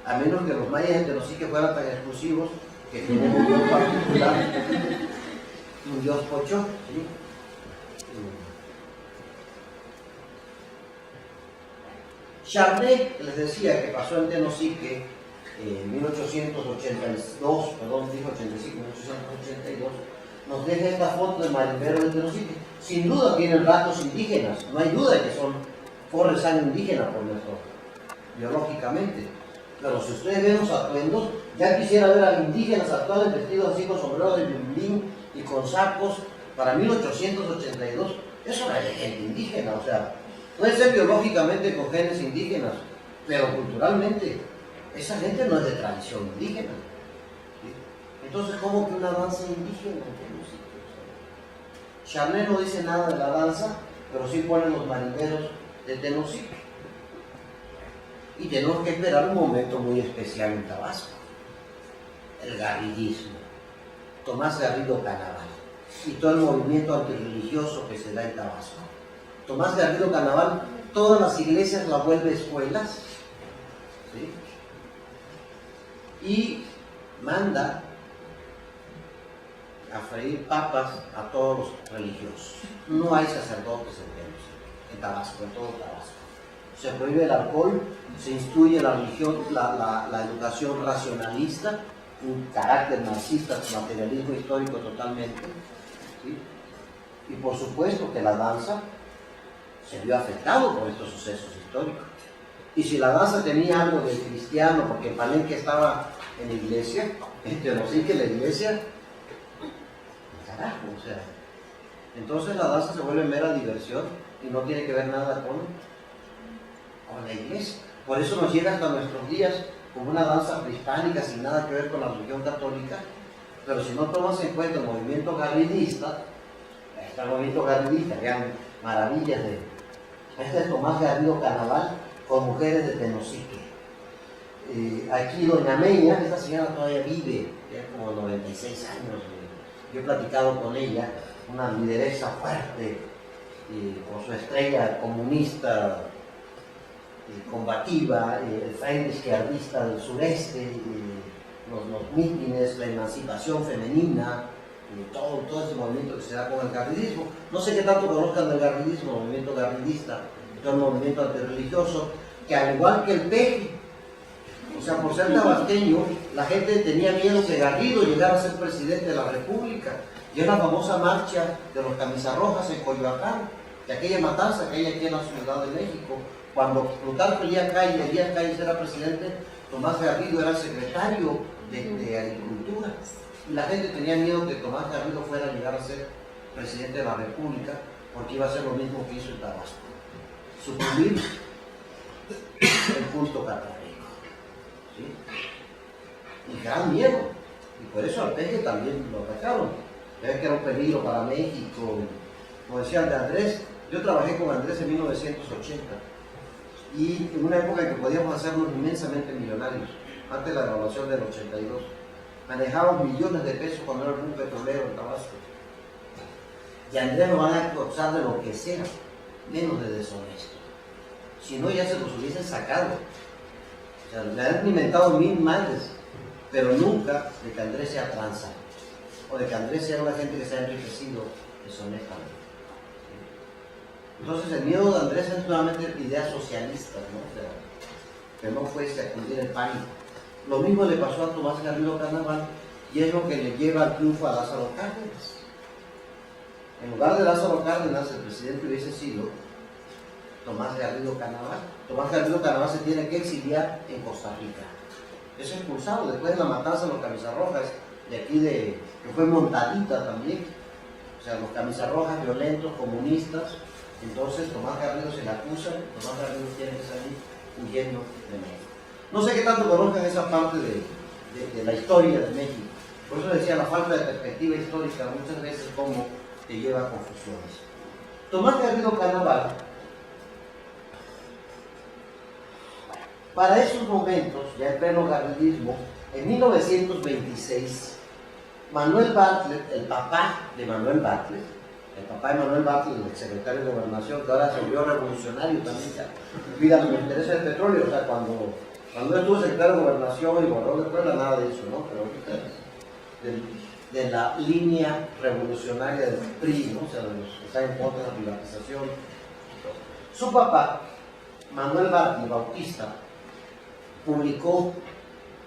B: A menos que los mayas de Tenosique fueran tan exclusivos que tienen un dios particular, un dios Pochón. ¿Sí? Charnay, les decía que pasó en Tenosique en 1882, perdón, dijo 85, 1882, nos deja esta foto de marimbero de Tenosique. Sin duda tienen rasgos indígenas, no hay duda de que corre sangre indígena por nuestro, biológicamente. Pero si ustedes ven los atuendos, ya quisiera ver a indígenas actuales vestidos así con sombreros de violín y con sacos. Para 1882, eso era de gente indígena, o sea, puede ser biológicamente con genes indígenas, pero culturalmente, esa gente no es de tradición indígena. ¿Sí? Entonces, ¿cómo que una danza indígena? Charnay no dice nada de la danza, pero sí pone los marineros de Tenosique. Y tenemos que esperar un momento muy especial en Tabasco, el garriguismo, Tomás Garrido Canaval y todo el movimiento antirreligioso que se da en Tabasco. Tomás Garrido Canaval, todas las iglesias las vuelve escuelas, ¿sí? Y manda a freír papas a todos los religiosos. No hay sacerdotes en Tabasco, en todo Tabasco. Se prohíbe el alcohol, se instruye la religión, la educación racionalista, un carácter marxista, materialismo histórico totalmente, ¿sí? Y por supuesto que la danza se vio afectado por estos sucesos históricos. Y si la danza tenía algo de cristiano, porque Palenque estaba en la iglesia, Tenosique la iglesia, carajo, o sea. Entonces la danza se vuelve mera diversión y no tiene que ver nada con la iglesia. Por eso nos llega hasta nuestros días como una danza prehispánica sin nada que ver con la religión católica. Pero si no tomas en cuenta el movimiento garridista, vean maravillas de este es Tomás Garrido Canaval con mujeres de Tenosique. Aquí doña Meña, esta señora todavía vive, tiene como 96 años. Yo he platicado con ella, una lideresa fuerte, con su estrella comunista, combativa, el Frente Izquierdista del Sureste, los mítines, la emancipación femenina, todo ese movimiento que se da con el garridismo. No sé qué tanto conozcan del garridismo, el movimiento garridista, todo el movimiento antirreligioso, que al igual que el PEG, o sea, por ser tabasqueño, la gente tenía miedo que Garrido llegara a ser presidente de la República. Y es la famosa marcha de los camisas rojas en Coyoacán, de aquella matanza que hay aquí en la Ciudad de México. Cuando Plutarco Elías Calles era presidente, Tomás Garrido era secretario de Agricultura. Y la gente tenía miedo que Tomás Garrido fuera a llegar a ser presidente de la República, porque iba a hacer lo mismo que hizo en Tabasco: sucumbir el culto católico. ¿Sí? Y gran miedo. Y por eso al Peje también lo atacaron. Vean que era un peligro para México. Como decía de Andrés, yo trabajé con Andrés en 1980. Y en una época en que podíamos hacernos inmensamente millonarios, antes de la revolución del 82. Manejábamos millones de pesos cuando era el boom petrolero en Tabasco. Y a Andrés lo van a acusar de lo que sea, menos de deshonesto. Si no, ya se los hubiesen sacado. O sea, le han inventado mil males, pero nunca de que Andrés sea tranza, o de que Andrés sea una gente que se ha enriquecido deshonestamente. Entonces el miedo de Andrés es nuevamente ideas socialistas, ¿no? O sea, que no fuese a cundir el pánico. Lo mismo le pasó a Tomás Garrido Canaval, y es lo que le lleva al triunfo a Lázaro Cárdenas. En lugar de Lázaro Cárdenas, el presidente hubiese sido Tomás Garrido Canaval. Tomás Garrido Canaval se tiene que exiliar en Costa Rica. Es expulsado después de la matanza de los camisas rojas, de aquí que fue montadita también. O sea, los camisas rojas violentos, comunistas. Entonces Tomás Garrido se le acusa, Tomás Garrido tiene que salir huyendo de México. No sé qué tanto conozcan esa parte de la historia de México. Por eso decía, la falta de perspectiva histórica muchas veces como te lleva a confusiones. Tomás Garrido Canaval, para esos momentos, ya en pleno garridismo, en 1926, Manuel Bartlett, el papá de Manuel Bartlett, el secretario de Gobernación, que ahora se volvió revolucionario también, ya cuida los intereses del petróleo. O sea, cuando estuvo secretario de Gobernación y gobernador de Puebla, nada de eso, ¿no? Pero ahorita de la línea revolucionaria del PRI, ¿no? O sea, de los que están en contra de la privatización. Su papá, Manuel Bartlett Bautista, publicó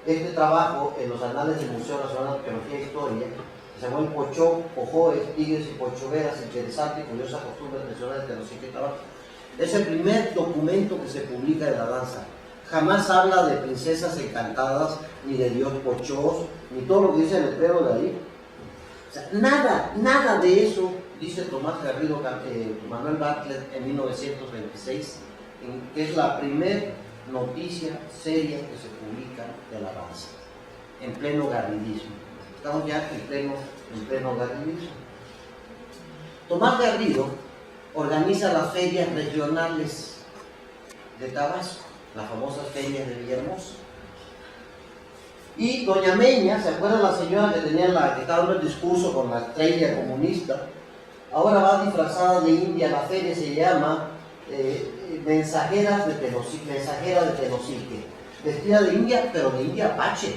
B: este trabajo en los anales del Museo Nacional de Arqueología e Historia, que se llama El Pochó, Ojoes, Tigres y Pochoveras, interesante y curiosa costumbre tradicional de Tenosique y Tabasco. Es el primer documento que se publica de la danza. Jamás habla de princesas encantadas, ni de dios Pochós, ni todo lo que dice el letrero de ahí. O sea, nada de eso dice Tomás Garrido, Manuel Bartlett en 1926, que es la primera noticia seria que se publica de la danza, en pleno garridismo. Estamos ya en pleno garridismo. Tomás Garrido organiza las ferias regionales de Tabasco, las famosas ferias de Villahermosa. Y doña Meña, ¿se acuerdan la señora que que estaba dando el discurso con la estrella comunista? Ahora va disfrazada de india, la feria se llama mensajera de Tenosique, vestida de india, pero de india apache,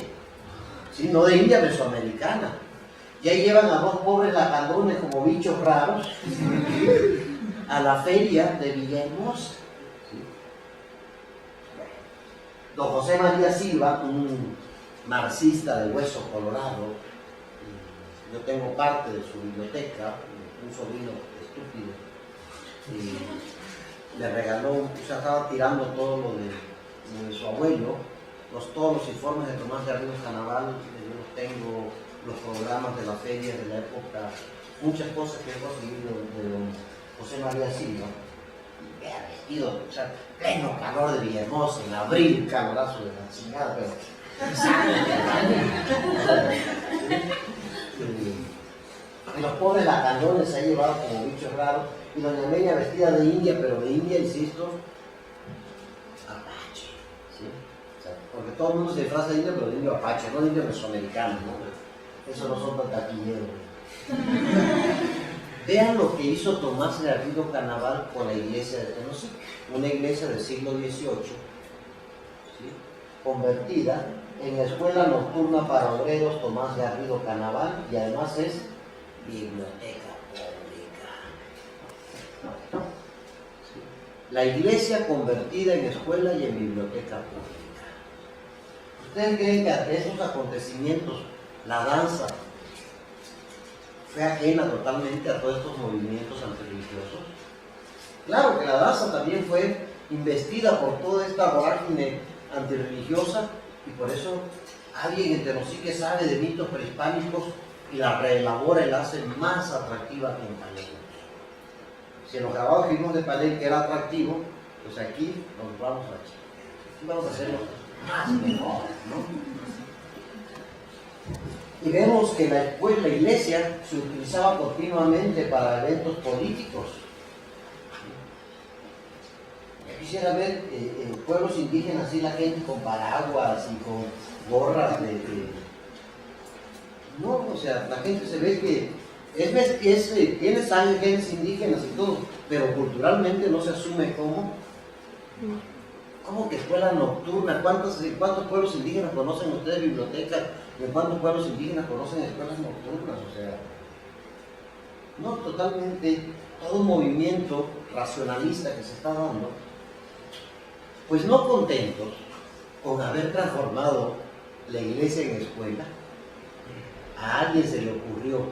B: ¿sí? No de india mesoamericana. Y ahí llevan a dos pobres lacandones como bichos raros a la feria de Villahermosa. ¿Sí? Don José María Silva, un marxista de hueso colorado, yo tengo parte de su biblioteca, un sobrino estúpido, y le regaló, o sea, estaba tirando todo lo de su abuelo, todos los informes de Tomás Garrido Canaval, yo los tengo, los programas de las ferias de la época, muchas cosas que he conseguido de don José María Silva. vestido, o sea, pleno calor de Villahermosa, en abril, calorazo de la chingada, pero y los pobres lacandones se han llevado como bichos raros, y doña Meña vestida de india, pero de india, insisto, apache, ¿sí? O sea, porque todo el mundo se disfraza de indio, pero de indio apache, no de indio mesoamericano, ¿no? Eso no son tan taquilleros. Vean lo que hizo Tomás Garrido Canaval con la iglesia de Tenosique, una iglesia del siglo XVIII, ¿sí? Convertida en escuela nocturna para obreros Tomás Garrido Canaval, y además es biblioteca pública. ¿Sí? La iglesia convertida en escuela y en biblioteca pública. ¿Ustedes creen que ante esos acontecimientos la danza fue ajena totalmente a todos estos movimientos antirreligiosos? Claro que la danza también fue investida por toda esta vorágine antirreligiosa, y por eso alguien en Tenosique sabe de mitos prehispánicos y la reelabora y la hace más atractiva que en Palenque. Si en los grabados que vimos de Palenque era atractivo, pues aquí nos vamos a hacerlo más mejor, ¿no? Y vemos que la iglesia se utilizaba continuamente para eventos políticos. Yo quisiera ver en pueblos indígenas así la gente con paraguas y con gorras no, o sea, la gente se ve que tiene sangre, genes indígenas y todo, pero culturalmente no se asume como que escuela nocturna. ¿Cuántos pueblos indígenas conocen ustedes bibliotecas? ¿Y en cuántos pueblos indígenas conocen escuelas nocturnas? O sea, no, totalmente, todo un movimiento racionalista que se está dando, pues no contentos con haber transformado la iglesia en escuela, a alguien se le ocurrió,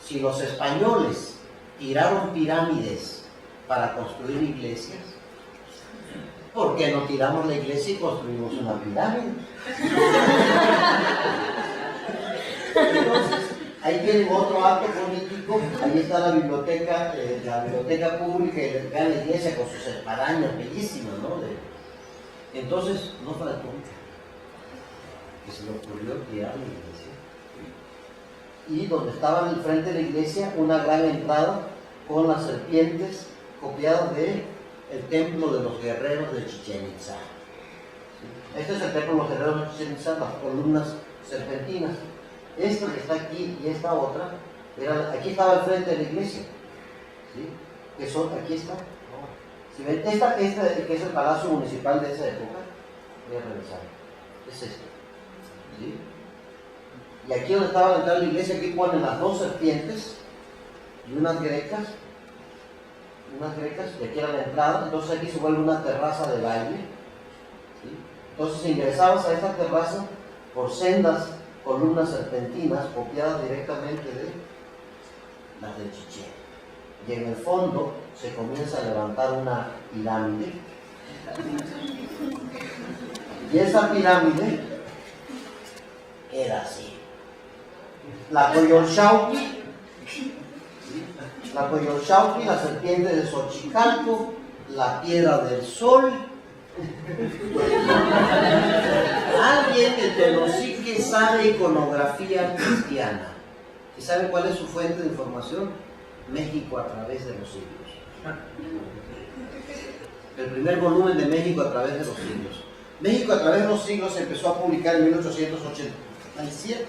B: si los españoles tiraron pirámides para construir iglesias, ¿por qué no tiramos la iglesia y construimos una pirámide? Entonces, ahí tienen otro acto político. Ahí está la biblioteca pública y la iglesia con sus espadañas bellísimas, ¿no? Entonces, no faltó que se le ocurrió tirar la iglesia. Y donde estaba en el frente de la iglesia, una gran entrada con las serpientes copiadas del templo de los guerreros de Chichén Itzá. Este es el templo de los guerreros de Chichén Itzá, las columnas serpentinas. Esta que está aquí y esta otra, aquí estaba el frente de la iglesia. ¿Sí? Aquí está. Si ven, esta que es el palacio municipal de esa época, voy a revisar. Es este. ¿Sí? Y aquí donde estaba la entrada de la iglesia, aquí ponen las dos serpientes y unas grecas, y aquí era la entrada. Entonces aquí se vuelve una terraza de baile. ¿Sí? Entonces ingresabas a esta terraza por sendas columnas serpentinas copiadas directamente de las de Chichén. Y en el fondo se comienza a levantar una pirámide. Y esa pirámide era así. La Coyolxauhqui, la serpiente de Xochicalco, la piedra del sol. Alguien en Tenosique sabe iconografía cristiana. ¿Y sabe cuál es su fuente de información? México a través de los siglos. El primer volumen de México a través de los siglos. México a través de los siglos se empezó a publicar en 1887.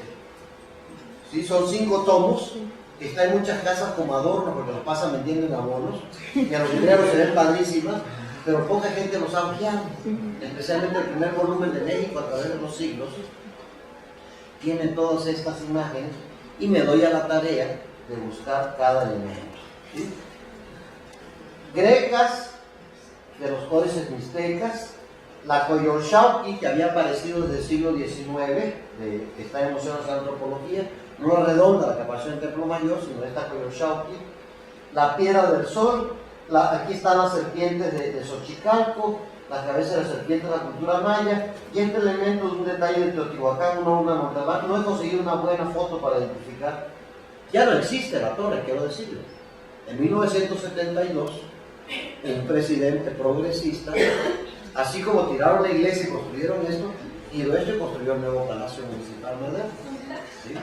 B: ¿Sí? Son 5 tomos que están en muchas casas como adorno porque los pasan vendiendo en abonos, y a los libreros se ven padrísimas, pero poca gente los ha ojeado. Especialmente el primer volumen de México a través de los siglos tiene todas estas imágenes, y me doy a la tarea de buscar cada elemento. ¿Sí? Grecas de los códices mixtecas, la Coyolxauhqui, que había aparecido desde el siglo XIX, que está en Museo de Antropología, no la redonda, la que apareció en el Templo Mayor, sino esta Coyolxauhqui, la piedra del sol, aquí están las serpientes de Xochicalco, la cabeza de la serpiente de la cultura maya, y este elemento es un detalle de Teotihuacán, una Montalbán. No he conseguido una buena foto para identificar. Ya no existe la torre, quiero decirlo. En 1972 un presidente progresista, así como tiraron la iglesia y construyeron esto, tiró esto y construyó el nuevo Palacio Municipal moderno. ¿Sí?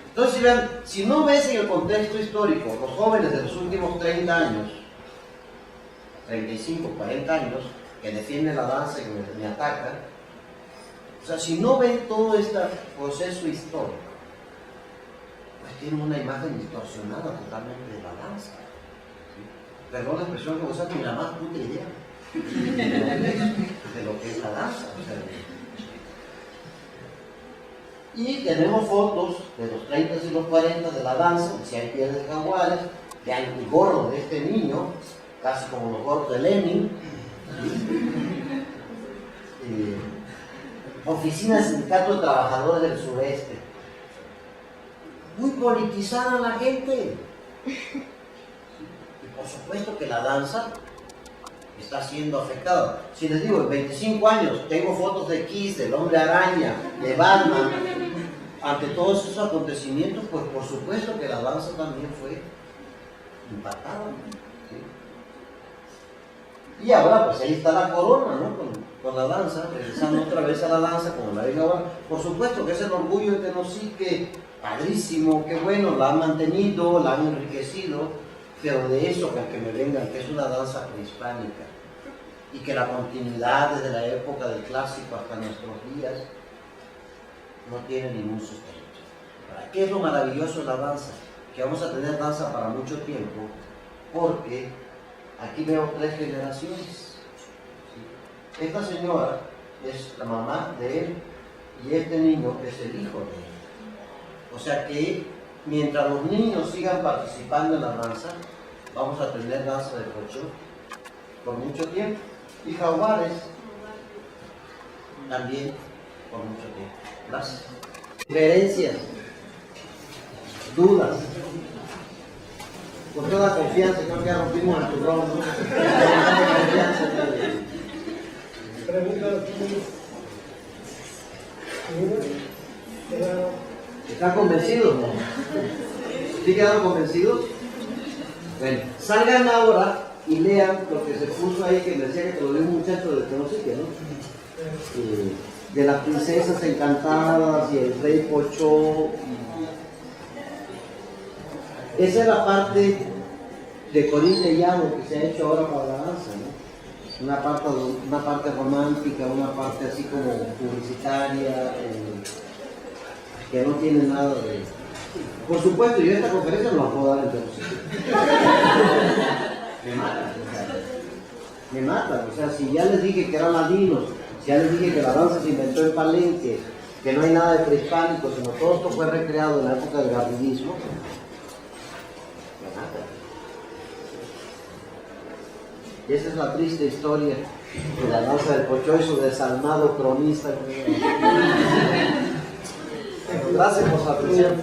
B: Entonces, si, vean, si no ves en el contexto histórico los jóvenes de los últimos 30 años, 35, 40 años, que defienden la danza y que me atacan, o sea, si no ven todo este proceso histórico, pues tienen una imagen distorsionada totalmente de la danza. ¿Sí? Perdón la expresión que vos haces, ni la más puta idea de lo que es la danza. O sea, y tenemos fotos de los 30 y los 40 de la danza, si hay pieles de jaguares, vean el gorro de este niño, casi como los gorros de Lenin. Oficina del Sindicato de Trabajadores del Sureste. Muy politizada la gente. Y por supuesto que la danza está siendo afectada. Si les digo, en 25 años tengo fotos de Kiss, del Hombre Araña, de Batman, ante todos esos acontecimientos, pues por supuesto que la danza también fue impactada. ¿Sí? Y ahora pues ahí está la corona, ¿no? Con la danza, regresando otra vez a la danza, como la digo ahora. Por supuesto que es el orgullo de Tenosique, padrísimo, qué bueno, la han mantenido, la han enriquecido, pero de eso con que me vengan, que es una danza prehispánica, y que la continuidad desde la época del clásico hasta nuestros días no tiene ningún sustento. ¿Qué es lo maravilloso de la danza? Que vamos a tener danza para mucho tiempo, porque aquí veo 3 generaciones. Esta señora es la mamá de él y este niño es el hijo de él. O sea que mientras los niños sigan participando en la danza, vamos a tener danza de pocho por mucho tiempo. Y jaguares también por mucho tiempo. Gracias. Diferencias, dudas. Con toda confianza, creo que ya rompimos el turrón, ¿no? Con toda confianza. ¿Están convencidos? ¿No? ¿Sí quedaron convencidos? Bueno, salgan ahora y lean lo que se puso ahí, que me decía que lo dio un muchacho de Tenosique, ¿no? De las princesas encantadas y el rey Pochó. Esa es la parte de Corín de Llano que se ha hecho ahora para la danza, ¿no? Una parte romántica, una parte así como publicitaria, que no tiene nada de... Por supuesto, yo esta conferencia no la puedo dar en Tenosique. Me matan, o sea, si ya les dije que eran ladinos, si ya les dije que la danza se inventó en Palenque, que no hay nada de prehispánico, sino todo esto fue recreado en la época del garridismo, me matan. Y esa es la triste historia de la danza del Pochó y su desalmado cronista. Gracias por su atención.